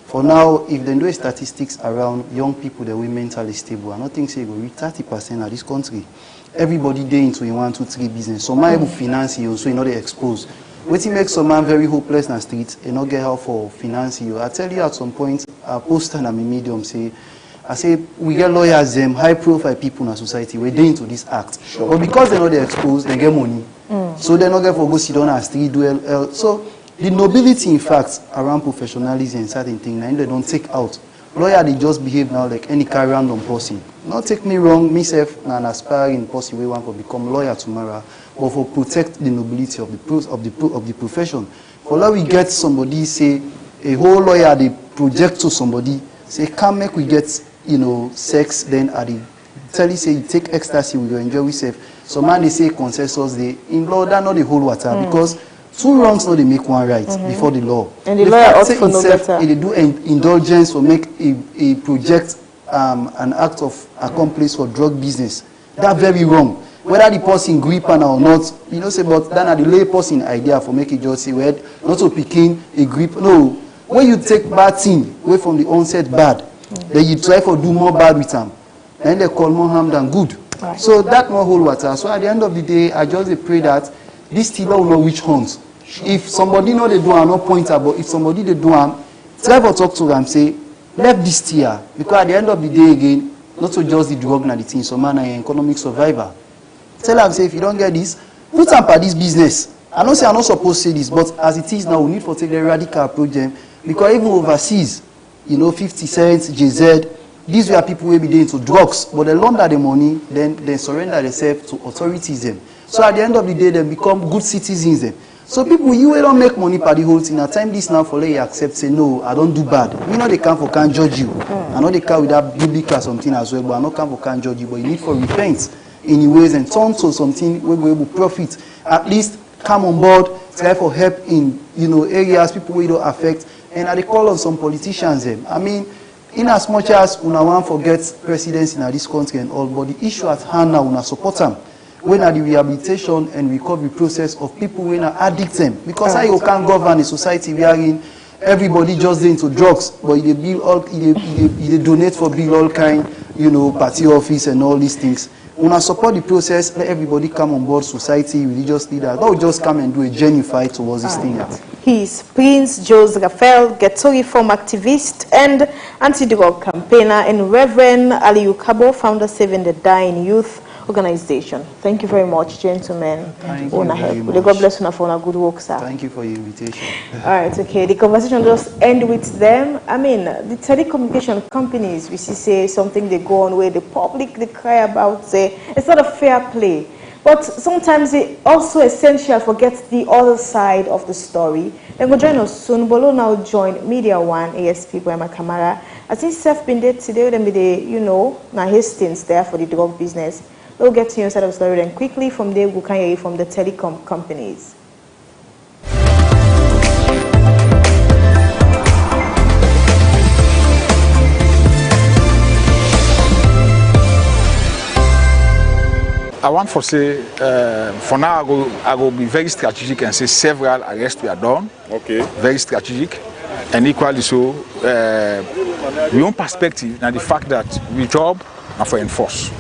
For now, if they do statistics around young people that we mentally stable, I don't think say go reach 30% of this country. Everybody day into a 1, 2, 3 business. Some man will finance you, so you know they expose. What makes some man very hopeless in the streets and not get help for finance you. I tell you at some point, a poster and a medium say, I say we get lawyers, them high profile people in our society, we're doing into this act. Sure. But because they know they're exposed, they get money. So they're not get for go sit down and street do so the nobility, in fact, around professionalism and certain things, and they don't take out. Lawyer, they just behave now like any random person. Not take me wrong, myself, an aspiring person, we want to become lawyer tomorrow, but for protect the nobility of the profession. For now, we get somebody say a whole lawyer they project to somebody say can't make we get sex then at the tell you say you take ecstasy we go enjoy we safe. So man they say consensus they in law that not the whole water because. 2 wrongs not they make 1 right before the law. And the lawyer ought for no better. They do indulgence or make a project an act of accomplice for drug business. That's very wrong. whether the person grip or not, you know, say, but then the lay person idea for make it just say, well, not to picking a grip. No, when you take bad thing away from the onset bad, then you try to do more bad with them, then they call more harm than good. Right. So that more hold water. So at the end of the day, I just pray that this stealer will know which horns. If somebody know they do and not point out, but if somebody they do try to talk to them, say, left this steer, because at the end of the day again, not to just the drug and the thing, so man, an economic survivor. Tell them, say, if you don't get this, put up at this business. I don't say I'm not supposed to say this, but as it is now, we need to take the radical approach them, because even overseas, you know, 50 cents, JZ, these were people who be doing to drugs, but they launder the money, then they surrender themselves to authorities them. So at the end of the day, they become good citizens them. So people, you don't make money per the whole thing. At time this now for let you accept, say, no, I don't do bad. You know they can't judge you. I know they come with that biblical something as well, but I know can't judge you. But you need to repent in ways and turn to something where we will profit. At least come on board, try for help in, you know, areas people will don't affect. And I call on some politicians them. I mean, in as much as una want forget presidents in this country and all, but the issue at hand now, una support them. When are the rehabilitation and recovery process of people when are addicts because how you can govern a society wherein everybody just into drugs, but they build all they donate for build all kind, you know, party office and all these things. When I support the process, let everybody come on board, society, religious leaders, don't just come and do a genuine fight towards this thing. He's Prince Jose Rafael Ghetto reform activist and anti-drug campaigner, and Reverend Aliyu Kabo, founder Saving the Dying Youth Organization. Thank you very much, gentlemen. Thank you very much. God bless you for a good work, sir. Thank you for your invitation. All right, okay. The conversation just end with them. I mean, the telecommunication companies, we see something they go on where the public they cry about, say it's not a fair play. But sometimes it's also essential to get the other side of the story. Then go join us soon. Bolo now join Media One, ASP, Brahma Kamara. I think Seth been there today, then be the, you know, now Hastings there for the drug business. We'll get to your side of the story, and quickly from there we can hear from the telecom companies. I want to say, for now, I will be very strategic and say several arrests were done. Okay. Very strategic, and equally so, my own perspective and the fact that we job and for enforce.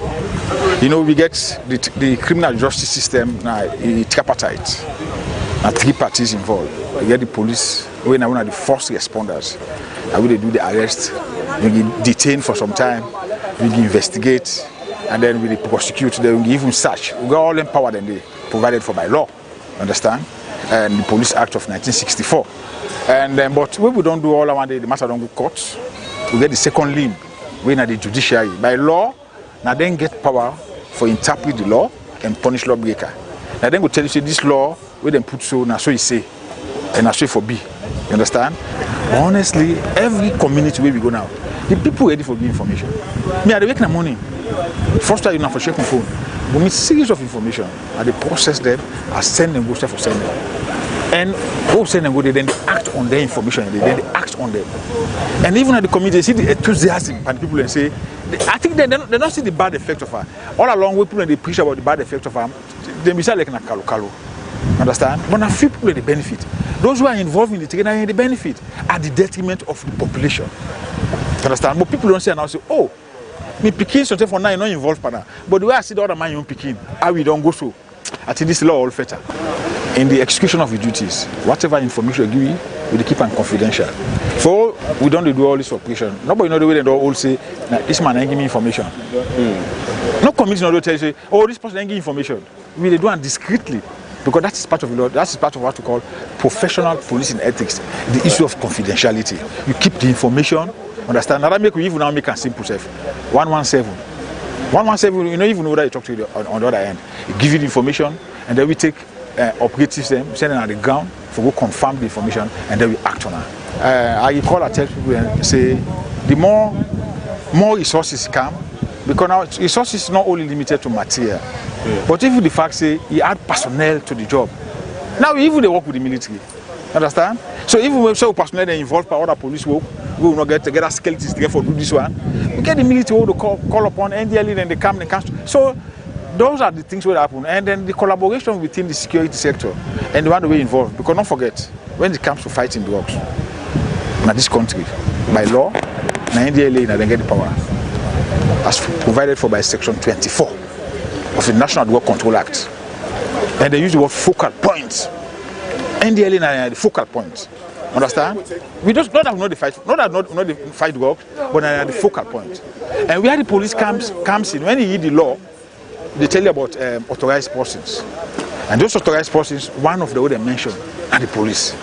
You know, we get the criminal justice system now, it's tripartite. Now 3 parties involved. We get the police, we are one of the first responders. And we do the arrest, we get detained for some time, we investigate, and then we prosecute, then we even search. We got all empowered and they provided for by law, understand? And the Police Act of 1964. And then, but when we don't do all our day, the matter don't go court. We get the second limb, we are the judiciary. By law, now then get power for interpret the law and punish lawbreaker. Now then go tell you, say this law, we then put so, now so you say, and now so for B. You understand? Honestly, every community where we go now, the people ready for the information. Me, I wake in the morning. First time you know for check my phone. We need series of information. And they process them, I send them, go for send them. And go send them, go, they then act on their information, they act on them. And even at the community, they see the enthusiasm and people and say, I think they don't see the bad effect of her. All along, we people they preach about the bad effect of her, they miss like a kalu. Understand? But now few people they benefit. Those who are involved in the trade they benefit at the detriment of the population. Understand? But people don't say now say, oh, me picking something for now, you're not involved for now. But the way I see the other man you picking, how we don't go so. I think this law all better. In the execution of the duties, whatever information you give, we keep it confidential. For we don't do all this operation. Nobody know the way they all say, nah, this man ain't give me information. No committee no tell you say, oh, this person ain't give information. We they do it discreetly. Because that is part of the law, that is part of what we call professional policing ethics, the issue of confidentiality. You keep the information, understand? Now that make we even now make a simple self. 117. 117, you know, even whether you talk to you on the other end, you give you the information, and then we take operatives them, send them on the ground for go confirm the information, and then we act on it. I call and tell people and say, the more resources come, because now resources is not only limited to material, but even the fact say he add personnel to the job. Now even they work with the military, understand? So even when so personnel they involved by other police work, we will not get together skeletons together for do this one. We get the military to call upon NDLE, then they come and cancel. So those are the things that happen. And then the collaboration within the security sector and the one way involved. Because don't forget, when it comes to fighting drugs in this country, by law, NDLA they get the power as provided for by Section 24 of the National Drug Control Act. And they use the word focal point. NDLA the focal point. Understand? We just not have no the fight, not the fight drugs, but the focal point. And where the police comes in, when you read the law, they tell you about authorized persons. And those authorized persons, one of the way they mentioned are the police.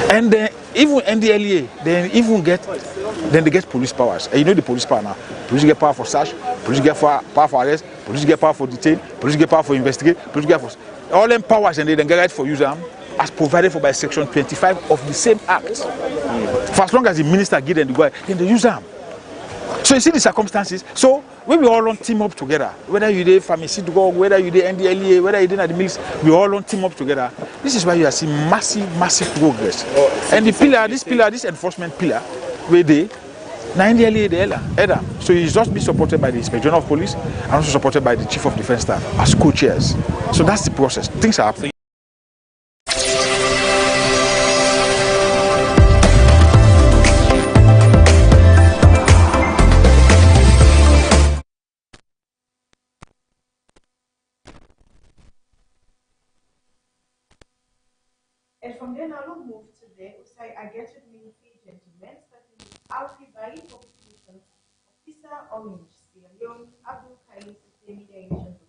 And even NDLA, they get police powers. And you know the police power now. Police get power for search, police get power for arrest, police get power for detain, police get power for investigate, police get for all them powers, and they then get right for use them as provided for by Section 25 of the same act. For as long as the minister give them the go, then they use them. So you see the circumstances. So when we all on team up together, whether you did pharmacy drug, whether you did NDLA, whether you did at the mills, we all on team up together. This is why you are seeing massive progress. And the pillar, this enforcement pillar, where they NDLA the elder. So he's just been supported by the Inspector General of Police and also supported by the Chief of Defence Staff as co-chairs. So that's the process. Things are happening. And from there now we'll move to the I get with me three gentlemen, starting with Alfie Bayi, Population Officer Orange, Sierra Leone, Abdul Khalid, Media Relations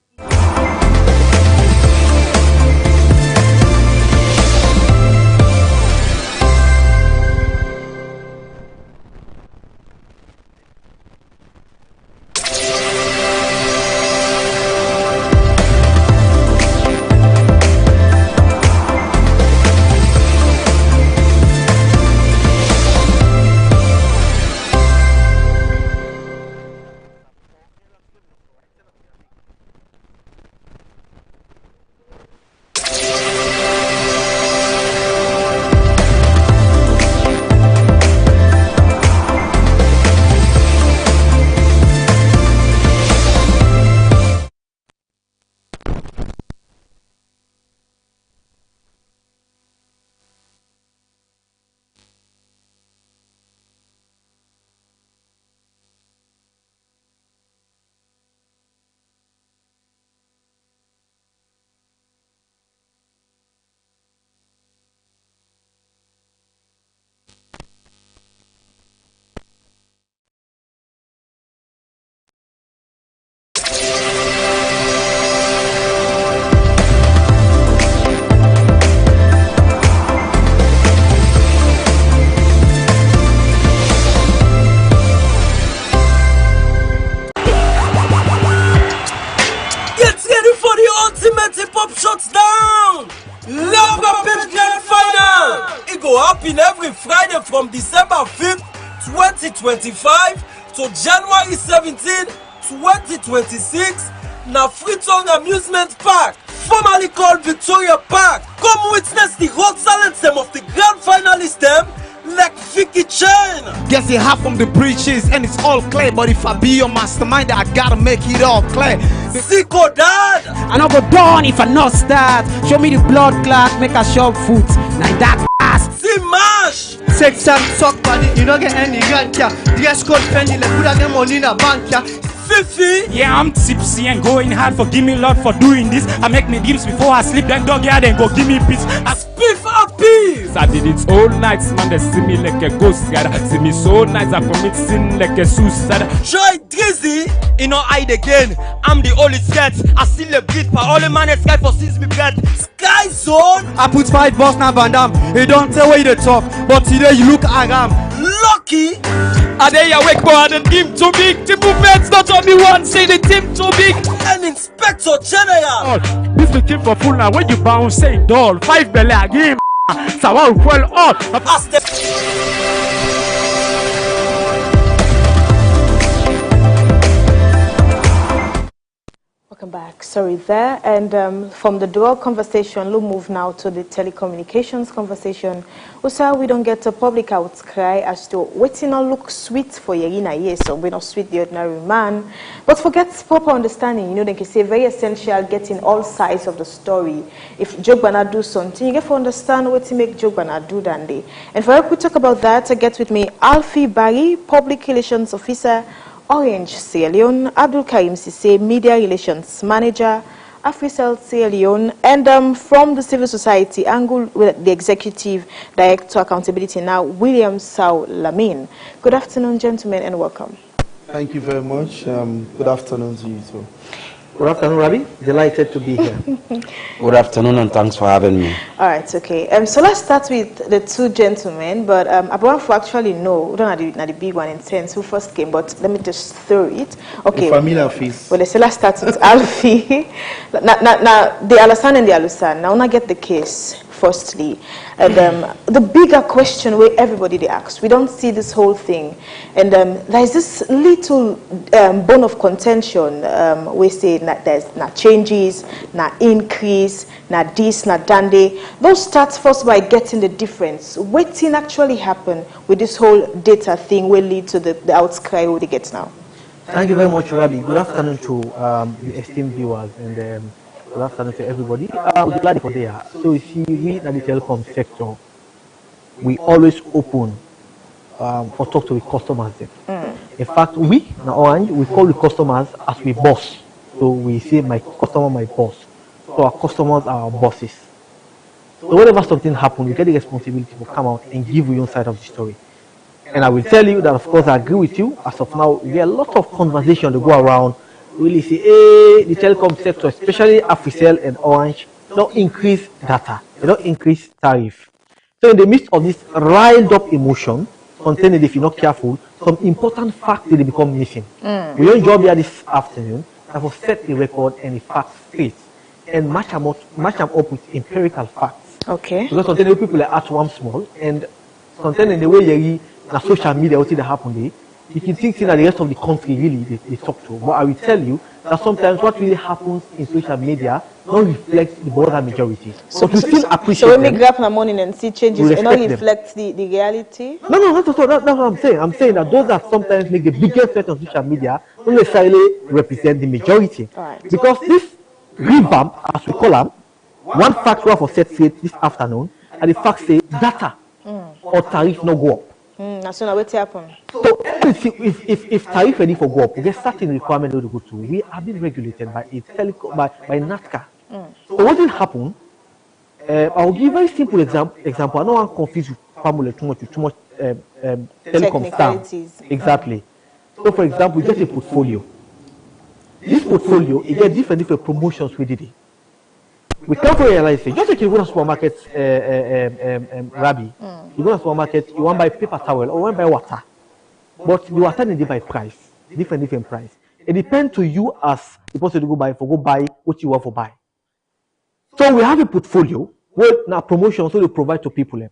every Friday from December 5th, 2025 to January 17, 2026 na Freetown Amusement Park, formerly called Victoria Park. Come witness the hot talents of the grand finalists them like Vicky Chain. Guess you have from the breaches and it's all clear, but if I be your mastermind, I gotta make it all clear. Siko Dad, I no go done if I not start. Show me the blood clot, make a shop foot. Now that ass. Mash. Sex and talk body, you don't get any grant ya. Dress code penny, like put that money in a bank ya. Fifi. Yeah, I'm tipsy and going hard. Forgive me, Lord, for doing this. I make me dreams before I sleep. Then dog yeah, then go give me peace. I spiff up peace. I did it all nights, man. They see me like a ghost rider. See me so nice, I commit sin like a suicide. Joy Drizzy. You know, hide again. I'm the only scat. I still a breathe, but all the man sky for sees me breath. Sky Zone. I put 5 boss now, Van Damme. He don't tell where you talk, but today you look aram. Lucky. Are they awake, boy? The team too big. The movement's not on the one. Say the team too big. And Inspector General. This the team for full now. When you bounce, say doll. 5 belly again. So I'll well all. Welcome back. Sorry there. And from the drug conversation, we'll move now to the telecommunications conversation. Also, we don't get a public outcry as to waiting not look sweet for Yerina, yes, so we not sweet the ordinary man. But forget proper understanding, you know, they can say very essential getting all sides of the story. If Jogbana do something, you get to understand what to make Jogbana do that day. And for us, we talk about that, I get with me Alfie Barry, Public Relations Officer, Orange Sierra Leone, Abdul Karim Sisse, Media Relations Manager, Afrisel Sierra Leone, and from the civil society angle, with the Executive Director Accountability now, William Sau Lamin. Good afternoon, gentlemen, and welcome. Thank you very much. Good afternoon to you too. Good afternoon, Rabi. Delighted to be here. Good afternoon, and thanks for having me. All right, okay. So let's start with the two gentlemen, but I want to actually know, we don't have the big one in sense who first came, but let me just throw it. Okay. The familiar face. Well, let's start with Alfie. Now, the Alasan and the Alusan. Now, I get the case, firstly. And the bigger question where everybody they ask, we don't see this whole thing. And there's this little bone of contention. We say that there's not changes, not increase, not this, not dande. Those starts first by getting the difference. What thing actually happened with this whole data thing will lead to the outcry we get now? Thank you very much, Rabi. Good afternoon to the esteemed viewers, and good afternoon to everybody. We're glad for there. So you see, we in the telecom sector, we always open for talk to the customers. In fact, we in Orange, we call the customers as we boss. So we say my customer, my boss. So our customers are our bosses. So whenever something happens, we get the responsibility to come out and give you your side of the story. And I will tell you that, of course, I agree with you. As of now, we get a lot of conversation to go around. Really say, hey, the telecom sector, especially Africell and Orange, don't increase data. They don't increase tariff. So in the midst of this riled up emotion, contained if you're not careful, some important facts will become missing. We don't job here this afternoon. I will set the record and the facts straight and match them up with empirical facts. Okay. Because sometimes people are at one small, and sometimes in the way you na social media, what that happen there, you can think that the rest of the country really they talk to. But I will tell you that sometimes what really happens in social media don't reflect the broader majority. So to still appreciate so when we grab in the morning and see changes, it don't reflect the reality? No, that's what I'm saying. I'm saying that those that sometimes make the biggest threat on social media don't necessarily represent the majority. Right. Because this revamp, as we call them, one fact we have set straight this afternoon, and the fact say data or tariff no go up. That's not what happened. So if tariff ready for go up, we get certain requirements to go to. We have been regulated by by NATCA. So what will happen? I'll give a very simple example. I don't want to confuse family too much telecom staff. Exactly. So for example, we get a portfolio. This portfolio, it gets different promotions we did it. We can't realize it. Just like you go to supermarket, Rabi, you go to supermarket, you want to buy paper towel or you want to buy water. But the water is by price, different price. It depends to you as the person to go buy what you want to buy. So we have a portfolio where now promotion so they provide to people.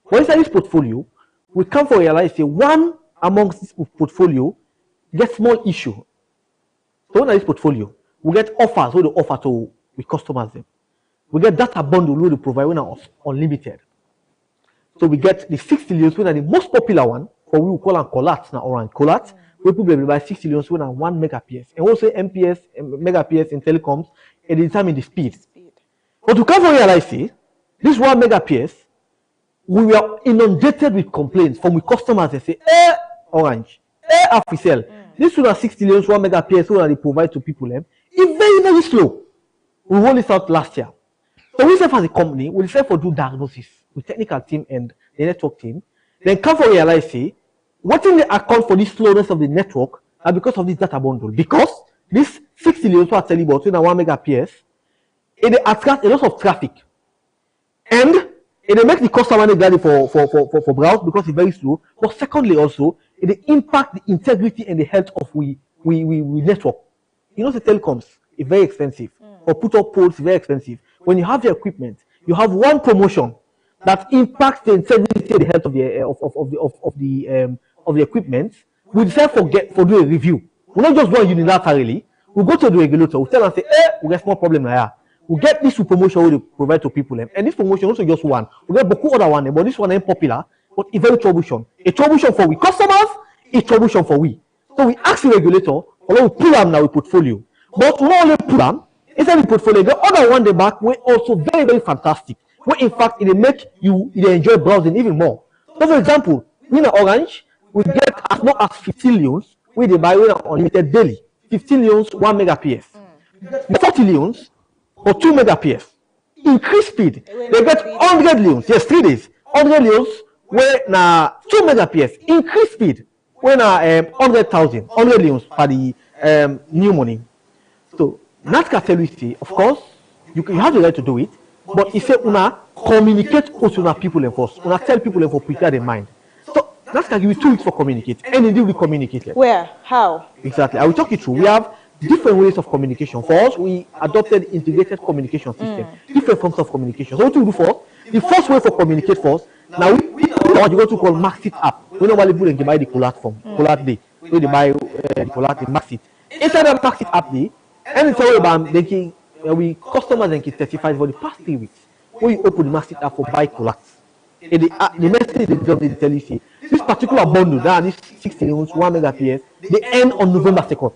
But inside this portfolio, we come for realize that one amongst this portfolio gets small issue. So in this portfolio, we get offers so they offer to the customers them. We get data bundle we provide when are unlimited. So we get the 60 million when are the most popular one, or we will call them collats now Orange. Collats, we probably buy 60 million when are 1 Mbps. And also MPS, megapps in telecoms, and determine the speed. But to come for realize this 1 Mbps, we were inundated with complaints from the customers. They say, Orange, Africell. This one are 60 million 1 Mbps so that they provide to people. It's very slow. We rolled this out last year. So we self as a company, we self for do diagnosis with technical team and the network team. Then come for realize what in the account for this slowness of the network are because of this data bundle. Because this 60 million so I tell you about 1 Mbps, it attracts a lot of traffic. And it makes the customer ready for browse because it's very slow. But secondly also, it impact the integrity and the health of we network. You know the telecoms is very expensive. Or put up poles very expensive. When you have the equipment, you have one promotion that impacts the integrity and the health of the equipment. We decide for do a review. We not just do it unilaterally. We go to the regulator, we tell and say, we get small problem here. We get this promotion we provide to people, and this promotion also just one. We get beaucoup other one, but this one ain't popular, but it's very troublesome. A troublesome for we customers, it's troublesome for we. So we ask the regulator, although we pull them now with portfolio, but we not only pull them inside the portfolio. The other one the back we also very very fantastic. Where in fact it make you enjoy browsing even more. So for example, in Orange, we get as much as 15 leons, we they buy unlimited daily. 15 leons, 1 megapс. 40 leons or 2 megapс. Increase speed. They get 100 leons. Yes, 3 days. 100 leons where na 2 megapс. Increase speed. Where na 100,000. 100 leons for the new money. So NATCA tell you say, of course, you have the right to do it, but if you una communicate also with people and first, una tell people and for prepare their mind. So NATCA give you 2 weeks for communicate, and indeed we communicate. Where? How? Exactly. I will talk you through. We have different ways of communication. For us, we adopted integrated communication system, different forms of communication. So what we do first, the first way for communicate first, now we what you go to call Maxit app. We normally put and buy the collate form, collate day. We buy the collate in Maxit. Inside the Maxit app day, and it's all about making we customers and 35 for the past 3 weeks. When you open the Maxit app for buy collate, the message they tell you say this particular bundle, that is 60 leons, 1 megapс, they end on November 2nd.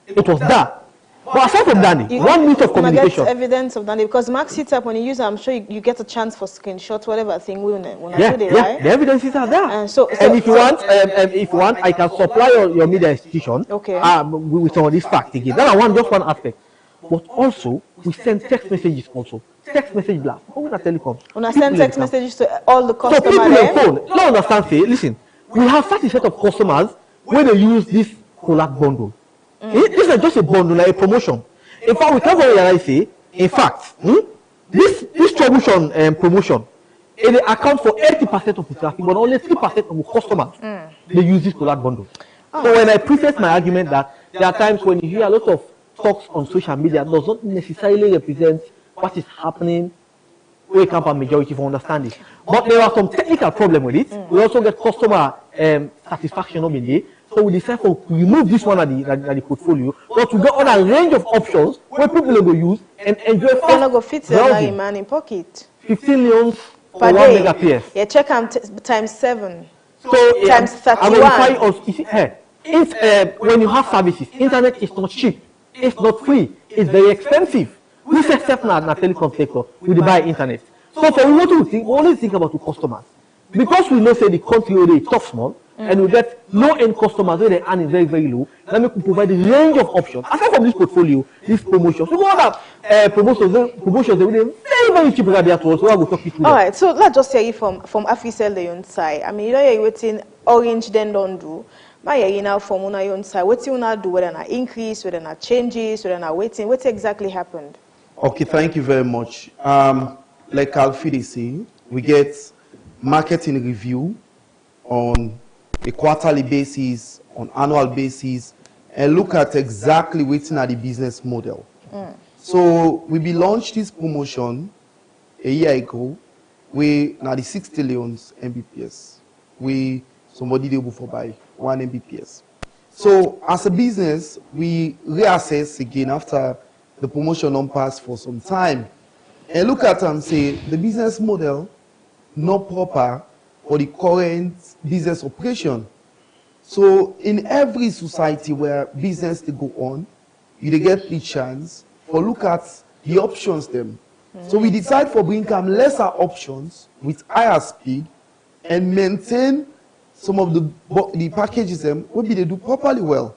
It was that. But aside from that, 1 minute of communication. Get evidence of that because Maxit app when you use it, I'm sure you get a chance for screenshots, whatever thing we when I do it, right? The evidences are there. And if you want, I can supply your media institution. Okay. With some of these facts again. That are just one aspect. But also, we send text messages also. Text message blast. How will telecom? When I send text messages to all the customers. So people on phone, don't understand. Say, listen, we have such a set of customers where they use this collect bundle. This is just a bundle, like a promotion. In fact, we can realize, say, in fact, this promotion promotion, it accounts for 80% of the traffic, but only 3% of the customers they use this collect bundle. So when I preface my argument that there are times when you hear a lot of talks on social media, does not necessarily represent what is happening. We come from majority for understanding. But there are some technical problems with it. We also get customer satisfaction of the day. So we decide to remove this one at the portfolio, but we got other range of options where people will use and enjoy fast browsing. Go fit in man in pocket. 15 leons for 1 megapс. Yeah, check them times 7. So times 31. When you have services, internet is not cheap. It's not free. It's very expensive. We say except now in the telecom sector, we buy internet. So for we only think about the customers. Because we know say the country already is tough small, and we get low-end customers where they earn is very, very low, then we can provide a range of options. Aside from this portfolio, this promotion. So what other promotions they will very, very cheap rather to us. So I will talk you through. All right, so let's just hear it from AfriCell the own side. I mean, you know you're waiting Orange then don't do. My you now from on your own side. What you now do? Whether not increase, whether not changes, whether not waiting. What exactly happened? Okay, thank you very much. Like Alfie say, we get marketing review on a quarterly basis, on annual basis, and look at exactly what's in the business model. So we launched this promotion a year ago. We now the 60 leons Mbps. We somebody able for buy 1 Mbps. So as a business, we reassess again after the promotion on pass for some time, and look at and say the business model not proper for the current business operation. So in every society where business to go on, you get the chance for look at the options them. So we decide for bring lesser options with higher speed and maintain some of the packages them will be they do properly well.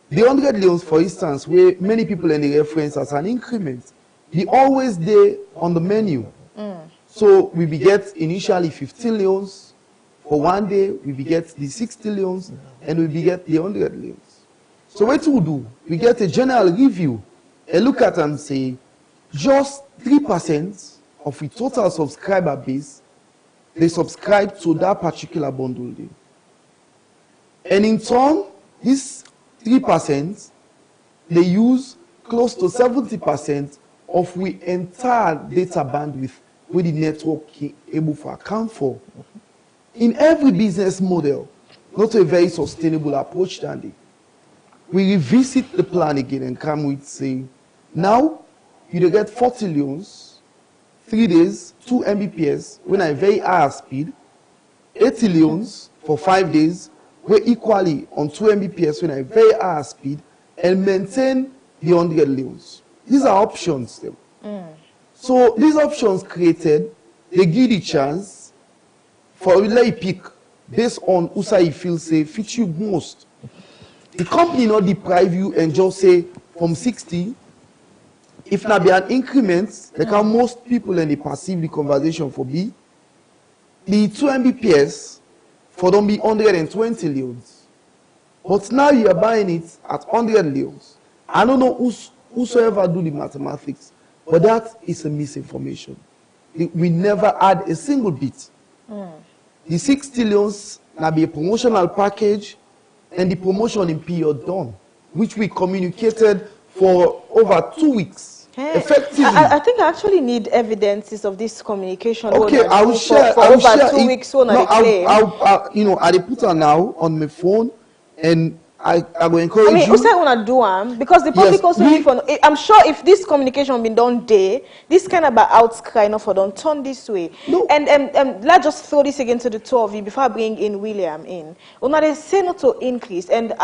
The 100 leons, for instance, where many people in the reference as an increment, they always there on the menu. So we get initially 15 leons. For 1 day, we get the 60 leons, and we get the 100 leons. So what we do? We get a general review, and look at and say, just 3% of the total subscriber base, they subscribe to that particular bundle deal. And in turn, this 3%, they use close to 70% of the entire data bandwidth with the network able to account for. In every business model, not a very sustainable approach, Dandy. we revisit the plan again and come with say, now you get 40 leons, 3 days, 2 Mbps, when I very high speed, 80 leons for 5 days, we're equally on 2 Mbps when I very high speed, and maintain the 100 leons. These are options. So these options created, they give the chance for relay pick based on who say you feel say fit you most. The company not deprive you and just say from 60, if not be an increment, like how most people and they perceive the conversation for be, the 2 Mbps for don't be 120 leons. But now you are buying it at 100 leons. I don't know whosoever do the mathematics, but that is a misinformation. We never add a single bit. The 60 leons now be a promotional package, and the promotion in period done, which we communicated for over 2 weeks. Effectively. I think I actually need evidences of this communication. Okay, I will share. For over 2 weeks. No, I put her now on my phone, and I will encourage you. Who say wanna do because the public also need for. I'm sure if this communication been done there, this kind of outcry not for don't turn this way. No. And let's just throw this again to the two of you before I bring in William in. Una they say not to increase and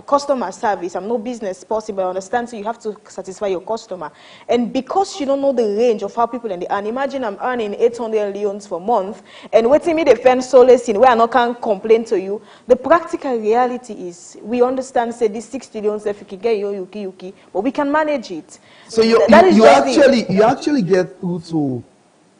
customer service. I'm no business possible. I understand, so you have to satisfy your customer. And because you don't know the range of how people and imagine I'm earning 800 leons for month and waiting me the fend solace in where I not can complain to you. The practical reality is we understand say this 60 leons if you can get your yuki, but we can manage it. So you actually get through to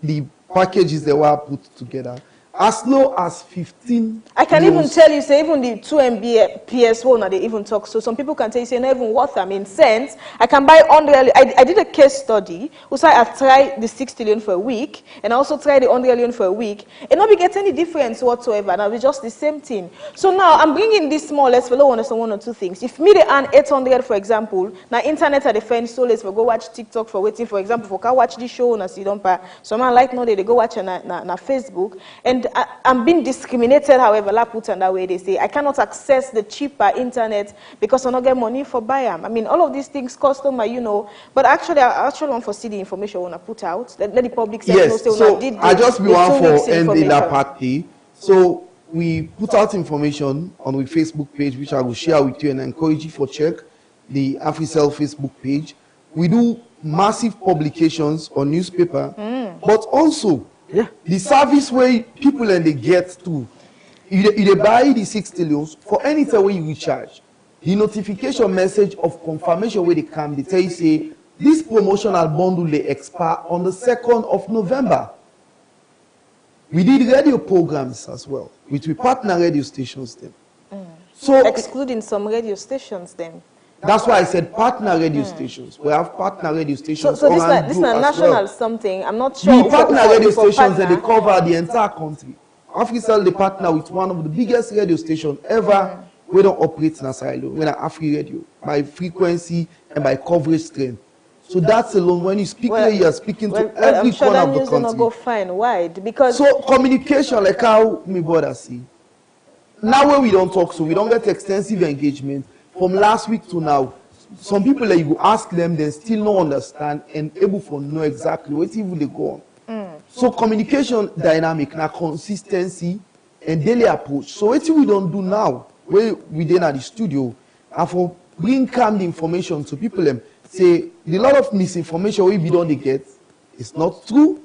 the packages that were put together as low as 15. I can even tell you, say even the 2 MB PS1 now they even talk. So some people can tell you, say not even worth them in cents. I can buy 100. I did a case study. Also, I tried the 60 leon for a week, and I also tried the 100 leon for a week, and not be get any difference whatsoever. Now it's just the same thing. So now I'm bringing this more or less for one or two things. If me they earn 800, for example, now internet at the fence so let's for go watch TikTok for waiting, for example, for can watch this show and see don't pay. Someone like no they go watch na Facebook and. I'm being discriminated, however, la put on that way they say. I cannot access the cheaper internet because I don't get money for buy them. I mean, all of these things customer, you know. But actually, I actually want to see the information I want to put out. Let the public say, yes, no, so did I just be one for end in that party. So we put out information on the Facebook page, which I will share with you and encourage you for check the AfriCell Facebook page. We do massive publications on newspaper, but also the service where people and they get to, you buy the 60 leons for any time when you recharge. The notification message of confirmation where they come, they tell you say this promotional bundle they expire on the 2nd of November. We did radio programs as well, which we partner radio stations then. So excluding some radio stations then. That's why I said partner radio stations. We have partner radio stations. So this is a national something. I'm not sure. We partner radio stations that they cover the entire country. AfriCell they partner with one of the biggest radio stations ever. We don't operate in a silo. We're an Afri radio by frequency and by coverage strength. So that's alone. When you speak, you are speaking to every corner of the country. Not go fine wide because so communication, like how me brother see. Now when we don't talk, so we don't get extensive engagement. From last week to now, some people that you go ask them, they still don't understand and able to know exactly what even they go on. So communication dynamic, now consistency and daily approach. So what we don't do now, where we then at the studio, and for bring calm the information to people them say the lot of misinformation we don't get is not true.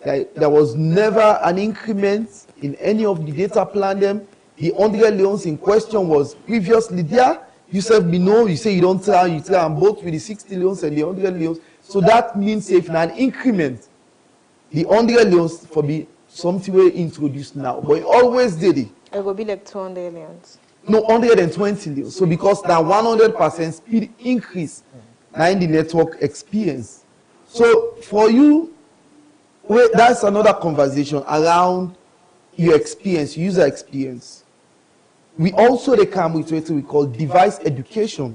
There was never an increment in any of the data plan them. The 100 leons in question was previously there. You said we know, you say you don't try, you try and both with the 60 leons and the 100 leons. So that means if an increment, the 100 leons for be something we introduced now. But it always did it. It will be like 200 leons. No, 120 leons. So because that 100% speed increase now in the network experience. So for you, that's another conversation around your experience, user experience. We also they come with what we call device education.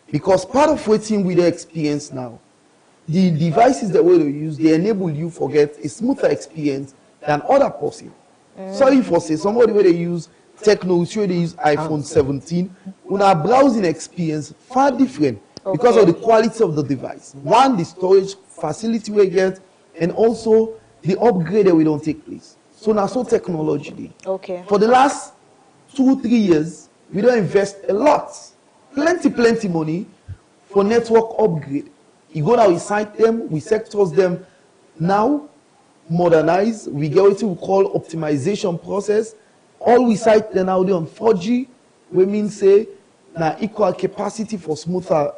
Because part of what we they experience now, the devices that we use, they enable you to get a smoother experience than other person. Sorry for say somebody where they use Techno, show they use iPhone 17. Una browsing experience far different because of the quality of the device. One, the storage facility we get, and also the upgrade that we don't take place. So now, so technology. Okay. For the last 2-3 years, we don't invest a lot, plenty money for network upgrade. You go now, we site them, we sectors them. Now, modernize. We get what we call optimization process. All we site them now on 4G. We mean say now equal capacity for smoother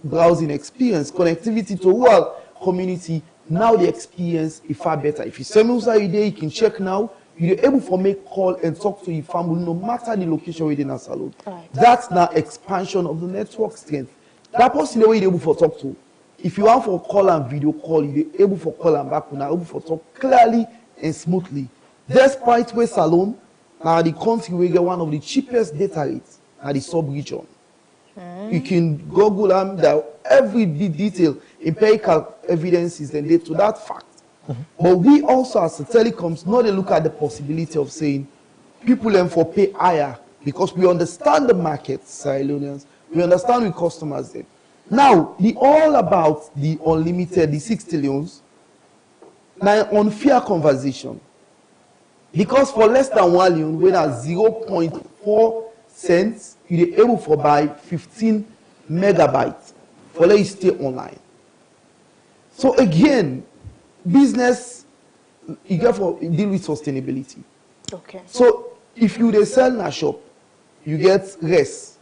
browsing experience, connectivity to rural community. Now the experience is far better. If you send me a day, you can check now. You're able to make call and talk to your family no matter the location within a salon. Right. That's now expansion of the network strength. That person the way you're able to talk to. If you want for call and video call, you're able to call and back, you're able to talk clearly and smoothly. Despite where salon, now the country we get one of the cheapest data rates at the sub-region. You can Google them, that every detail, empirical evidences and data to that fact. But we also as the telecoms know they look at the possibility of saying people learn for pay higher because we understand the market, Sierra we understand we customers then. Now, the all about the unlimited, the 6 trillions, now unfair conversation. Because for less than 1 million, when at 0.4 cents, you're able to buy 15 megabytes for let you stay online. So again, business, you get for deal with sustainability. Okay. So if you they sell in a shop, you get rice.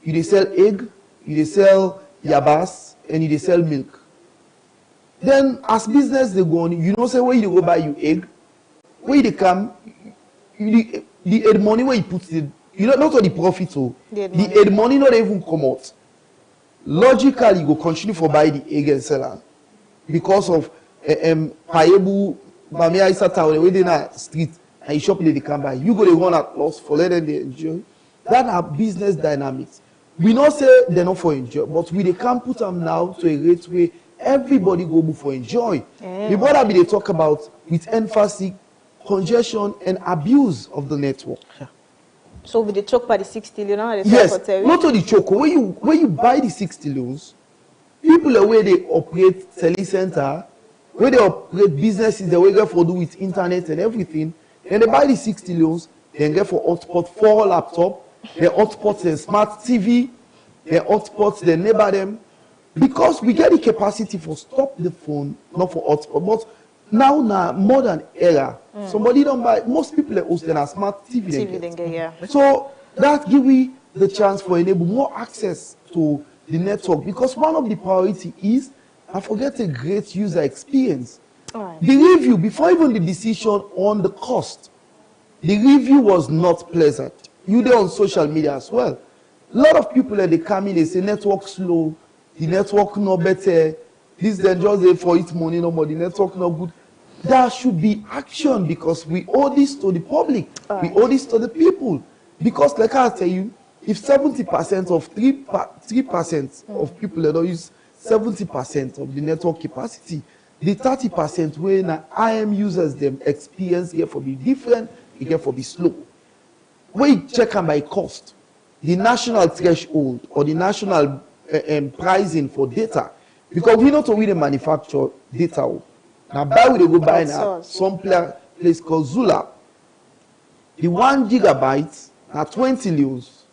You they sell egg, you they sell yabas, and you they sell milk. Then as business they go on, you know say where you go buy your egg, where they come, the money where you put it, you know not all the profit so the money not even come out. Logically you go continue for buy the egg and sell am because of payable Bamia Isa town where they na street and you shop they can buy. You go they run at loss for let them they enjoy. That are business dynamics. We not say they're not for enjoy, but we they can put them now to a rate where everybody go for enjoy. The what be they talk about with emphasis, congestion and abuse of the network. So with the choke by the 6 trillion, yes, not only choke. When you buy the 6 trillions, people the way they operate telecenter, where they operate businesses, the way they for do with internet and everything, and they buy the 6 trillions, then get for hotspot 4 laptop, they hotspot the smart TV, they hotspot the neighbor them, because we get the capacity for stop the phone, not for hotspot, but now modern era. Somebody don't buy. Most people that host a smart TV. So that give we the chance for enable more access to the network because one of the priority is I forget a great user experience. The review before even the decision on the cost, the review was not pleasant. You there on social media as well. A lot of people that they come in, they say network slow, the network no better. This then just there for it money no more. The network no good. There should be action because we owe this to the public. We owe this to the people. Because like I tell you, if 70% of 3% of people that don't use 70% of the network capacity, the 30% when IM users them experience get for be different, it get for be slow. When you check them by cost, the national threshold or the national pricing for data, because we not only manufacture data. Now buy we go buy now some place called Zula. The 1 gigabyte are 20 leos.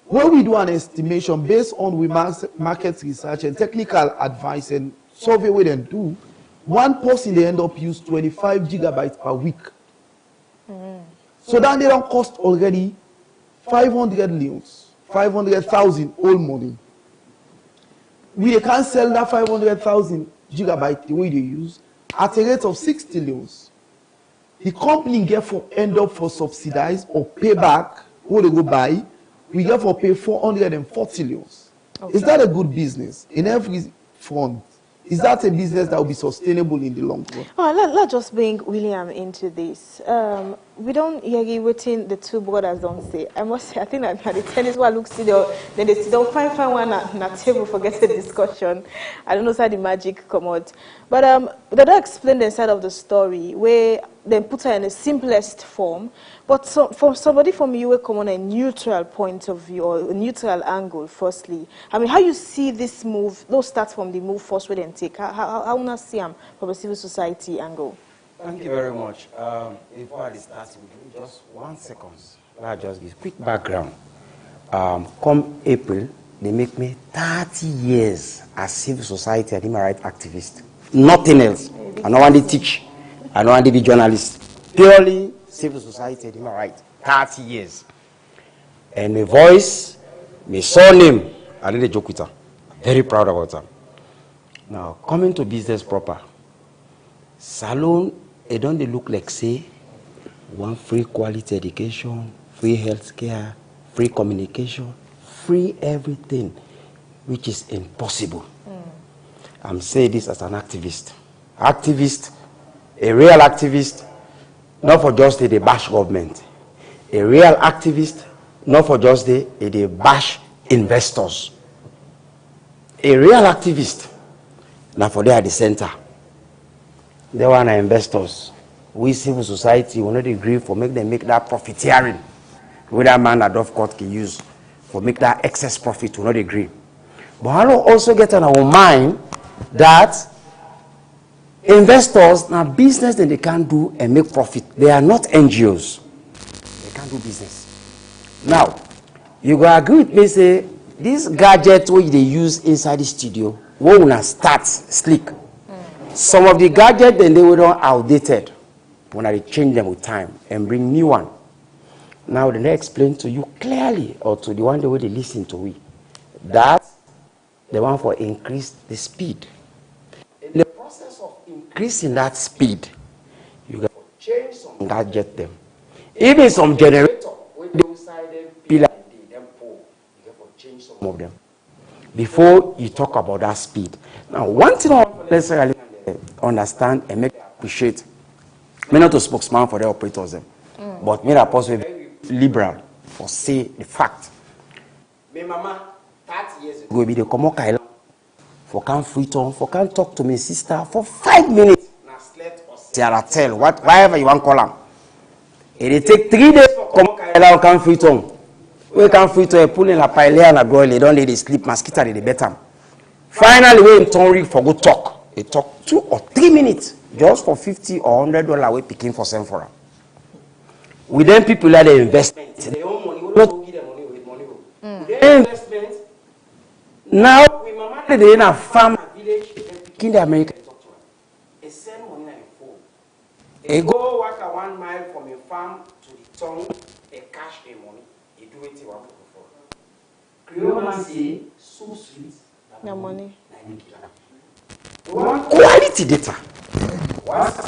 When we do an estimation based on we market research and technical advice and survey we then do, one person they end up use 25 gigabytes per week. So then they don't cost already 500 leos, 500,000 all money. We can't sell that 500,000 gigabyte the way they use at a rate of 6 trillions. The company get for end up for subsidize or pay back what they go buy. We get for pay 440 trillions. Is that a good business in every front? Is that a business that will be sustainable in the long run? Oh, let's just bring William into this. We don't hear waiting the two brothers don't say. I must say, I think that the tennis one looks still, then they don't find one at the table, forget the discussion. I don't know how the magic come out. But they don't explain the side of the story where then put her in the simplest form. But so, for somebody from you come on a neutral point of view or a neutral angle, firstly, I mean, how you see this move, those start from the move first way then take, how you see them from a civil society angle? Thank you very much. Before I start with you, just 1 second. I'll just give quick background. Come April, they make me 30 years as civil society and human rights activist. Nothing else. I don't want to teach. I don't want to be journalist. Purely civil society and human rights. 30 years. And my voice, my surname, I did a joke with her. Very proud about her. Now, coming to business proper. Salon, it don't look like, say, one free quality education, free healthcare, free communication, free everything, which is impossible. I'm saying this as an activist. Activist, a real activist, not for just the bash government. A real activist, not for just the bash investors. A real activist, not for they at the center. They want investors. We civil society will not agree for make them make that profiteering. With that man that of court can use for make that excess profit will not agree. But I will also get on our mind that investors now business that they can't do and make profit. They are not NGOs. They can't do business. Now, you go agree with me say this gadget which they use inside the studio, we will start Slik. Some of the gadgets then they were outdated. When I change them with time and bring new one. Now then I explain to you clearly, or to the one the way they listen to me, that the one for increase the speed. In the process of increasing that speed, you got to change some gadget them. Even some generator, when they inside them pillar them pole, you got to change some of them before you talk about that speed. Now, one thing I want to necessarily understand and make appreciate. Me not a spokesman for the operators them, but me that possibly very liberal for say the fact. My mama 30 years ago be the come Kaila for can free turn, for can talk to my sister for 5 minutes. Na slept or tell whatever you want call them. It take 3 days for come Kaila can free turn. We can free turn pull in la pile and a girl they don't let they sleep mosquito they better. Finally we in turn for go talk. They talk 2 or 3 minutes. Just for $50 or $100 we picking for same for them. With them people like the investment. They own money. We don't give them money with money. With their investment. Now we mama they in a farm village in the America talk to them. They send money on the phone. They go walk 1 mile from a farm to the town. They cash their money. They do it to one before. Creole man say so sweet. No money. We want quality data.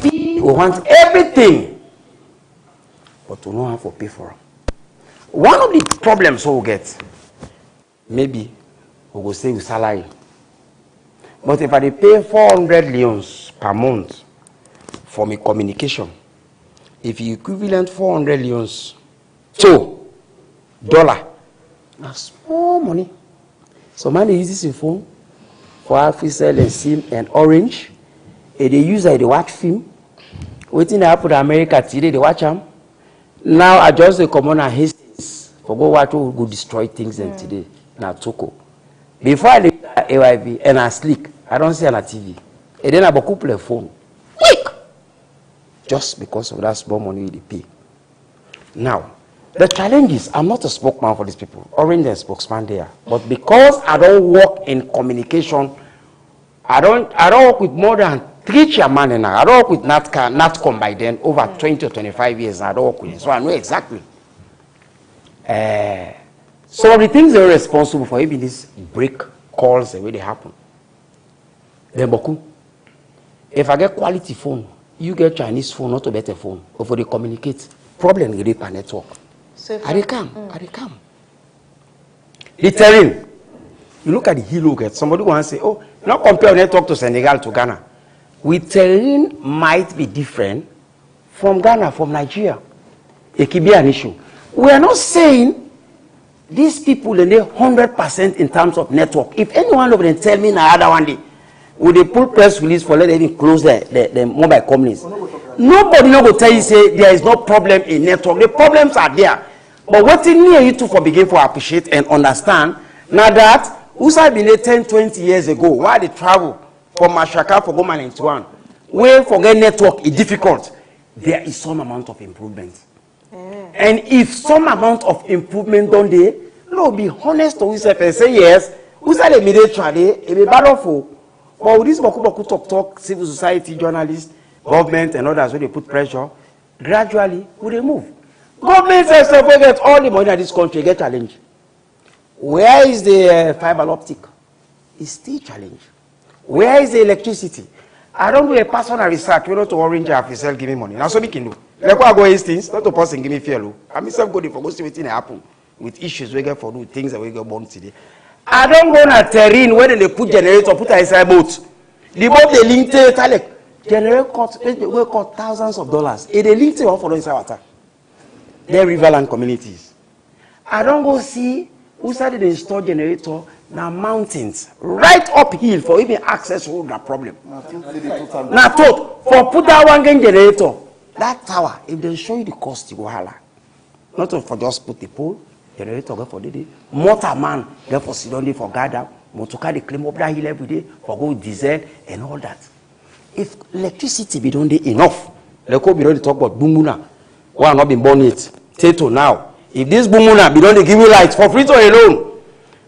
We want everything. But we don't have to pay for them. One of the problems we'll get, maybe we will say with salary. But if I pay 400 leons per month for my communication, if you equivalent 400 leons to $1, that's small money. So man uses his phone for Africell and SIM and Orange. And they use it, they watch film. Waiting happen in America today, they watch them. Now I just come on and Hastings for go watch who go destroy things and today. Now Toko. Before I leave AYV and I Slik, I don't see on a TV. And then I go couple a phone. Quick! Just because of that small money they pay. Now, the challenge is I'm not a spokesman for these people. Orange is a spokesman there. But because I don't work in communication, I don't work with more than 3 chairmen and I don't work with NATCOM by then over 20 or 25 years. I don't work with it. So I know exactly. Some of the things they're responsible for, even these break calls, the way they happen. Then Boku, if I get quality phone, you get Chinese phone, not a better phone, or for they communicate, problem with the network. So I come. The terrain. You look at the hill get. Somebody wants to say, oh, not compare network to Senegal to Ghana. With terrain might be different from Ghana, from Nigeria. It could be an issue. We are not saying these people are 100% in terms of network. If anyone of them tell me another one day, Would they pull press release for let them close the mobile companies? Nobody no go tell you say there is no problem in network. The problems are there. But what thing me and you two for begin to appreciate and understand now that USA been there 10, 20 years ago, why they travel from Mashaka for Goman into one, where forget network is difficult, there is some amount of improvement. And if some amount of improvement done there, no, be honest to yourself and say yes, USA the media trade, it be bad for. But with this Boku talk, civil society, journalists, government and others, when they put pressure, gradually we they move. Government says we get all the money in this country, get challenged. Where is the fiber optic? It's still challenged. Where is the electricity? I don't do a personal research. We don't to Orange Africell give me money. Now so we can do. Like I go Hastings, not to person give me fear. I myself go there for go see what happen with issues we get for do things that we get born today. I don't go na terrain where they put generator, put inside boat. The boat they link to like generator cost thousands of dollars. If they link to one for inside water. They're riverland communities. I don't go see who started to install generator now mountains right uphill for even access to that problem. Now thought for put that one generator, that tower, if they show you the cost, you go holla. Not for just put the pole, generator go for the day. Motor man, therefore sit down there for gather, motor car they climb up that hill every day for go diesel and all that. If electricity be done there enough, they could be ready to talk about Bumuna. Why not been born it? Till now. If this Bumuna be done they give you lights for free to alone.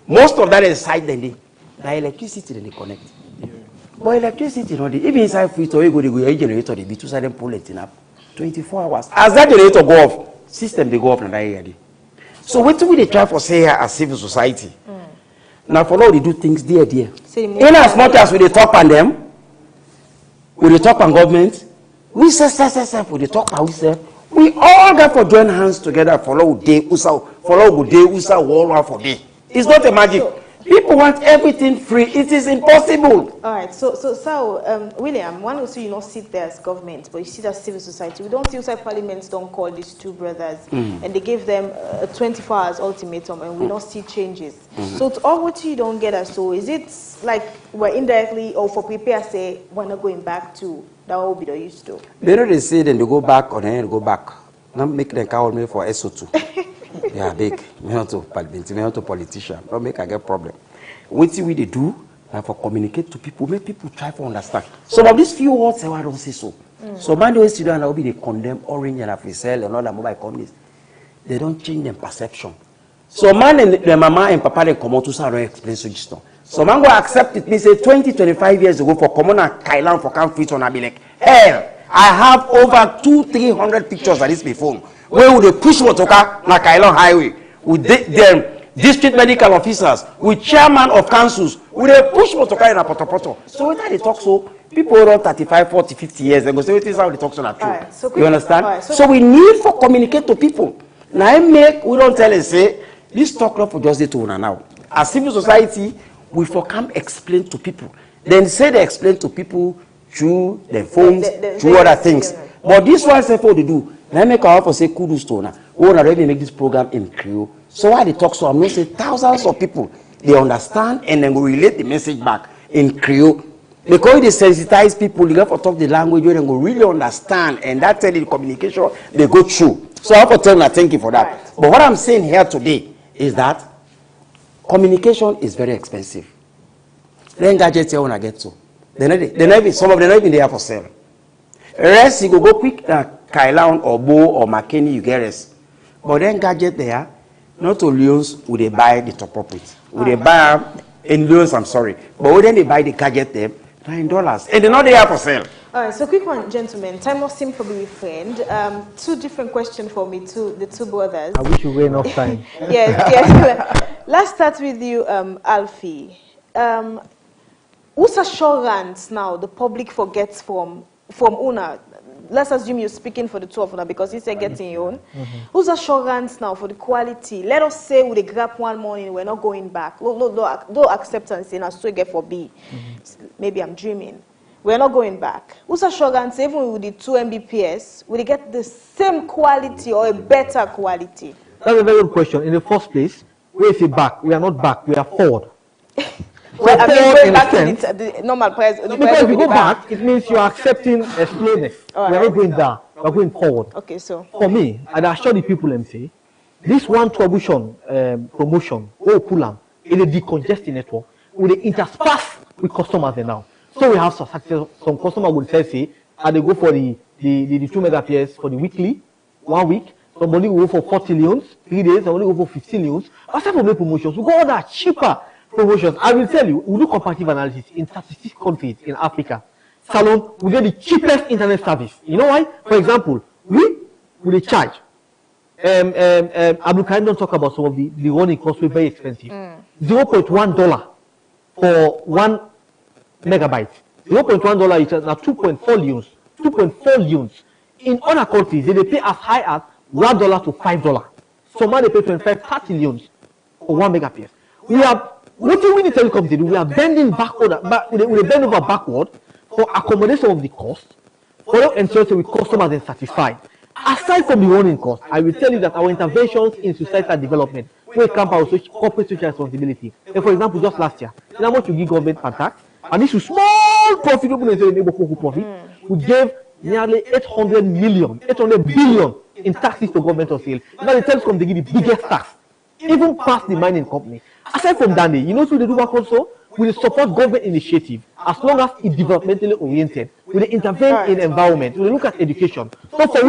Most of that is side then the electricity then they connect. But electricity, no, even inside free to you go the generator, they be two side pull it up 24 hours. As that generator go off, system they go up in that area. So what do they try for say here as civil society? Now for now they do things dear. In as much as we they talk on them, we they talk on government, we say we they talk on ourselves. We all got to join hands together follow day usa war for day. It's not a magic. People want everything free. It is impossible. All right. So William, one also you not sit there as government, but you sit as civil society. We don't see outside parliaments don't call these two brothers, and they give them a 24 hours ultimatum, and we don't see changes. So to all what you don't get us. So is it like we're indirectly or for prepare say we're not going back to that will be the used to? They know they say then they go back or then they go back. Not make them call me for SO2. Yeah, big. Me not to parliament, me not to politician. Don't make I get problem. What we they do for communicate to people, make people try to understand. Some of these few words I don't say so. So man they sit down and be they condemn Orange and Africell and other mobile companies. They don't change their perception. So man and their mama and papa they come out to say I don't explain so just. So man go accept it. Me say 20-25 years ago for common and Kailan for camp fit on I be like, hell, I have over 200-300 pictures of this before. Where would they push motoka na Kailan Highway with them district medical officers, with chairman of councils, with they push motoka in a poto. So when they talk so, people around 35, 40, 50 years they go say, "What is how they talk so that true?" So you understand? Right, so we need for communicate to people. Now we don't tell and say this talk not for just the two now. As civil society, we for come explain to people. Then say they explain to people through their phones, through other things. But this one say for they do. Now make our for say kudos to now. We want to already make this program in Creole. So why they talk so? I'm not say thousands of people they understand and then we relate the message back in Creole. Because they sensitize people, they go for talk the language where they go really understand and that's the communication they go through. So I have to tell them thank you for that. Right. But what I'm saying here today is that communication is very expensive. Then gadgets you wanna get to. Some of them not even there for sale. Rest you go quick Kailan or Bo or McKinney you get rest. But then gadget there, not only would they buy the top of it. Would they buy in loans, I'm sorry. But when they buy the gadget there, $9. And they're not there for sale. All right, so quick one, gentlemen. Time must seem to be friend. Two different questions for me, the two brothers. I wish you were enough time. Yes. Let's start with you, Alfie. Whose assurance now the public forgets from Una? Let's assume you're speaking for the two of them because you said getting your own. Whose assurance now for the quality? Let us say with the grab one morning, we're not going back. No acceptance in us to get for B. Maybe I'm dreaming. We're not going back. Whose assurance, even with the 2 Mbps, will they get the same quality or a better quality? That's a very good question. In the first place, where is it back? We are not back. We are forward. Well, I mean, going in back a to sense, the normal price. The because price if you will go be back, it means you are accepting a slowness. We are not going down. We are going forward. Okay, so for me, and I assure the people, MC, this one troublesome promotion, pull am, in a decongesting network, with the intersperse with customers now. So we have some customers will say, and they go for the 2 megapairs for the weekly, 1 week. Somebody will go for 40 leons, 3 days. Somebody will go for 15 leons. Aside from the promotions, we go all that cheaper promotions. I will tell you, we do comparative analysis in 36 countries in Africa. Salon, we get the cheapest internet service. You know why? For example, we will charge. Abdul Karim don't talk about some of the running costs were very expensive. $0.1 for 1 megabyte. $0.1 is now 2.4 leons. 2.4 leons. In other countries, they pay as high as $1 to $5. Some they pay 25, 30 leons for 1 megabit. We are what we need telecom to do. We are bending backward, we bend over backward for accommodation of the cost, for ensuring with customers and satisfied. Aside from the running cost, I will tell you that our interventions in societal development will come out with corporate social responsibility. And for example, just last year, in how much you give government per tax, and this is small profit, we gave nearly 800 billion in taxes to government of sale. Now the telecom they give the biggest tax, even past the mining company. Aside from that, you know, so they do work also. We support government initiative as long as it's developmentally oriented. We intervene in environment. We look at education. So for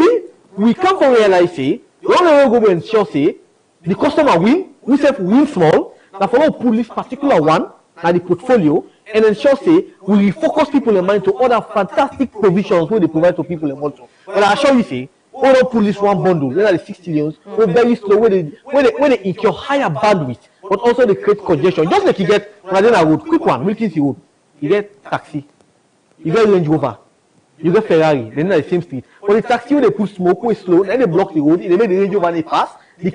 we come from realize say, when we go and ensure say the customer win, we say win small. Now for us pull this particular one at the portfolio and ensure say we refocus people in mind to other fantastic provisions where they provide to people in mind. But I assure you say, we don't pull this one bundle, whether the 60 millions, we're very slow, where they incur higher bandwidth, but also they create congestion. Just like you get Radina Road, quick one, Wilkins Road, you get taxi, you get Range Rover, you get Ferrari, they're not the same street. But the taxi, when they put smoke, we slow, then they block the road, they make the Range Rover they pass, the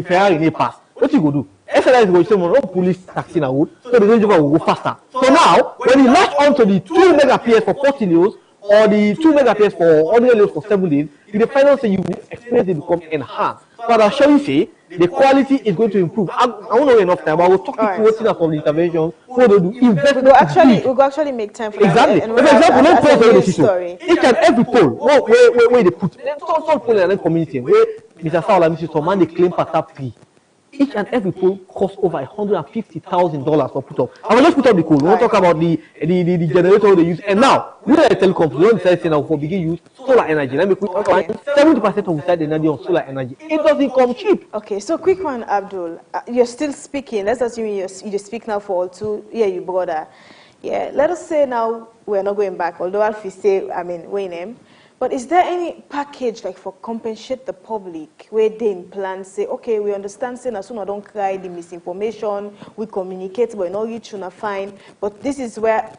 Ferrari they pass. What you go do? SLI is going to say, no police taxi na road, so the Range Rover will go faster. So now, when you latch onto the 2 megapairs for 40 leos, or the 2 megapairs for 100 leos for 7 days, in the final say you will experience it become enhanced. But I'll show you say, the quality is going to improve. I won't know enough time, but I will talk to you about the interventions. What they do, invest we'll actually make time for exactly. that. For example, let's pause the decision. Each and every poll, where they put, some poll in a community, where Mr. Saola, Mr. Soman, they claim per tap fee. Each and every poll costs over $150,000 for put up. I will just put up the code. We won't talk about the generator they use. And now, we are a telecom. We don't decide now for begin use solar energy. Let me quick 70% of the side energy on solar energy. It doesn't come cheap. Okay, so quick one, Abdul. You're still speaking. Let's assume you speak now for all two. Yeah, you brother. Yeah, let us say now we're not going back. Although Alfie say, I mean, Wayne. But is there any package like for compensate the public where they plan say, okay, we understand saying as soon as don't cry the misinformation, we communicate, but not reach on fine. But this is where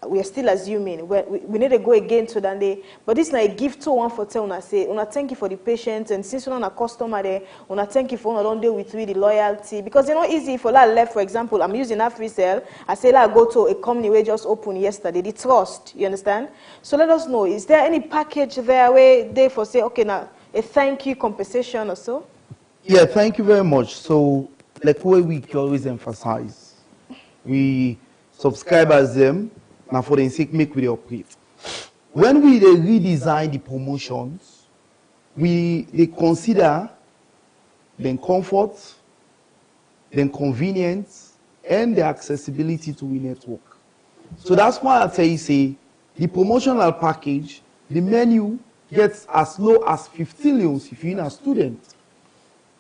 we are still assuming we need to go again to that day. But this is like a gift to one for tell una say, una thank you for the patience, and since you're not a customer there, una thank you for una don't deal with the loyalty. Because it's not easy for that left, for example, I'm using AfriCell, I say I go to a company where just opened yesterday, the trust, you understand? So let us know, is there any package there where they for say, okay, now a thank you compensation or so? Yeah, thank you very much. So like where we always emphasize, we subscribers them, now for the sake make we operate. When we redesign the promotions, they consider the comfort, the convenience, and the accessibility to the network. So that's why I tell you, say, the promotional package, the menu gets as low as 15 leons if you're a student.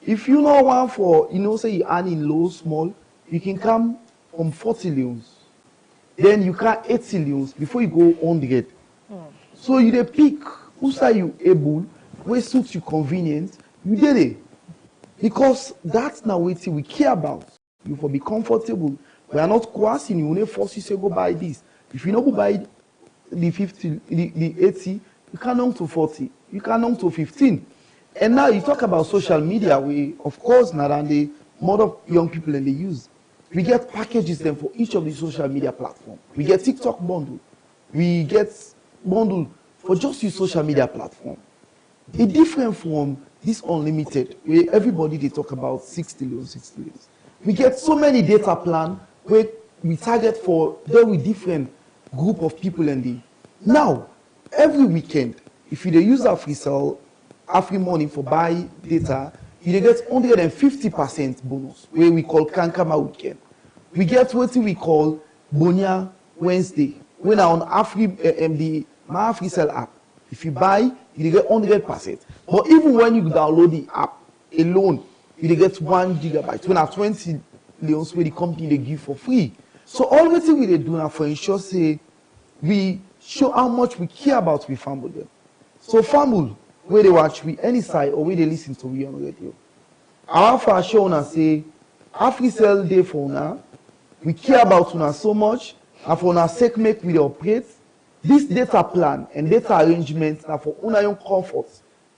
If you know one for, say you earn in low, small, you can come from 40 leons. Then you can 80 leons before you go 100. So you dey pick who say you able, where suits you convenient, you did it. Because that's not what we care about. You for be comfortable. We are not coercing you, we don't force you to go buy this. If you don't go buy the 50, the 80, you can on to 40, you can on to 15. And now you talk about social media, we of course now and the more of young people and they use. We get packages then for each of the social media platforms. We get TikTok bundle. We get bundle for just your social media platform. It's different from this unlimited, where everybody they talk about 60 leons. We get so many data plan where we target for very different group of people in the. Now, every weekend, if you dey use AfriCell, money for buy data, you dey get 150% bonus, where we call Kankama weekend. We get what we call Bonia Wednesday, when on the My AfriCell app. If you buy, you get 100%. But even when you download the app alone, you get 1 gigabyte. When 20 millions where the company they give for free. So all the thing we do now for ensure say we show how much we care about we family them. So family, where they watch we any side or where they listen to we on radio. Our for show now say AfriCell day for now. We care about una so much, and for una sake make we operate. This data plan and data arrangements are for una own comfort.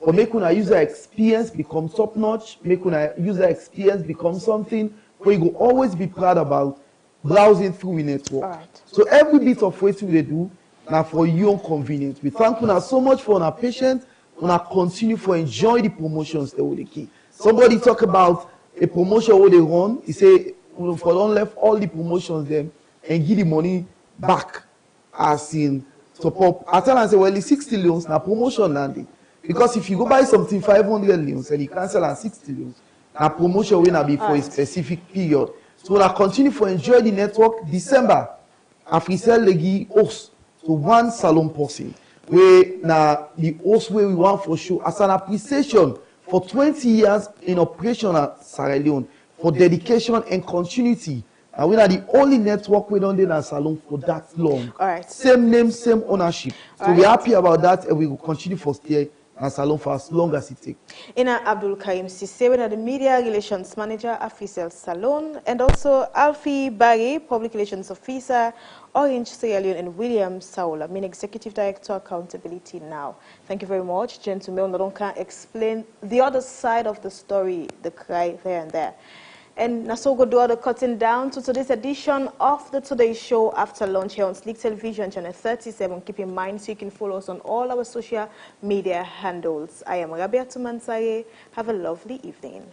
For make una user experience become top notch, make una user experience become something where you will always be proud about browsing through the network. Right. So every bit of what we do now for your convenience. We thank una so much for our patience, una continue for enjoy the promotions that we key. Somebody talk about a promotion where they run, he say for don't left all the promotions them and give the money back as in top up. I tell and say, well, it's 60 loans now promotion landing. Because if you go buy something 500 loans and you cancel on 60 loans, now promotion will not be for a specific period. So we'll continue for enjoy the network. December, AfriCell legi host to one salon person. Where now the host where we want for show as an appreciation for 20 years in operation at Sierra Leone for dedication and continuity. And we are the only network we don't do in salon for that long. All right. Same name, same ownership. So we're happy about that, and we will continue for stay and salon for as long as it takes. Ina Abdul Karim Sissewe, the Media Relations Manager, AfriCell Salon, and also Alfie Barry, Public Relations Officer, Orange Sierra Leone, and William Saula, Main Executive Director, Accountability Now. Thank you very much, gentlemen. I can explain the other side of the story, the cry there and there. And Nasogo do the cutting down to today's edition of the Today Show after lunch here on Slik Television, channel 37. Keep in mind so you can follow us on all our social media handles. I am Rabia Tumansaye. Have a lovely evening.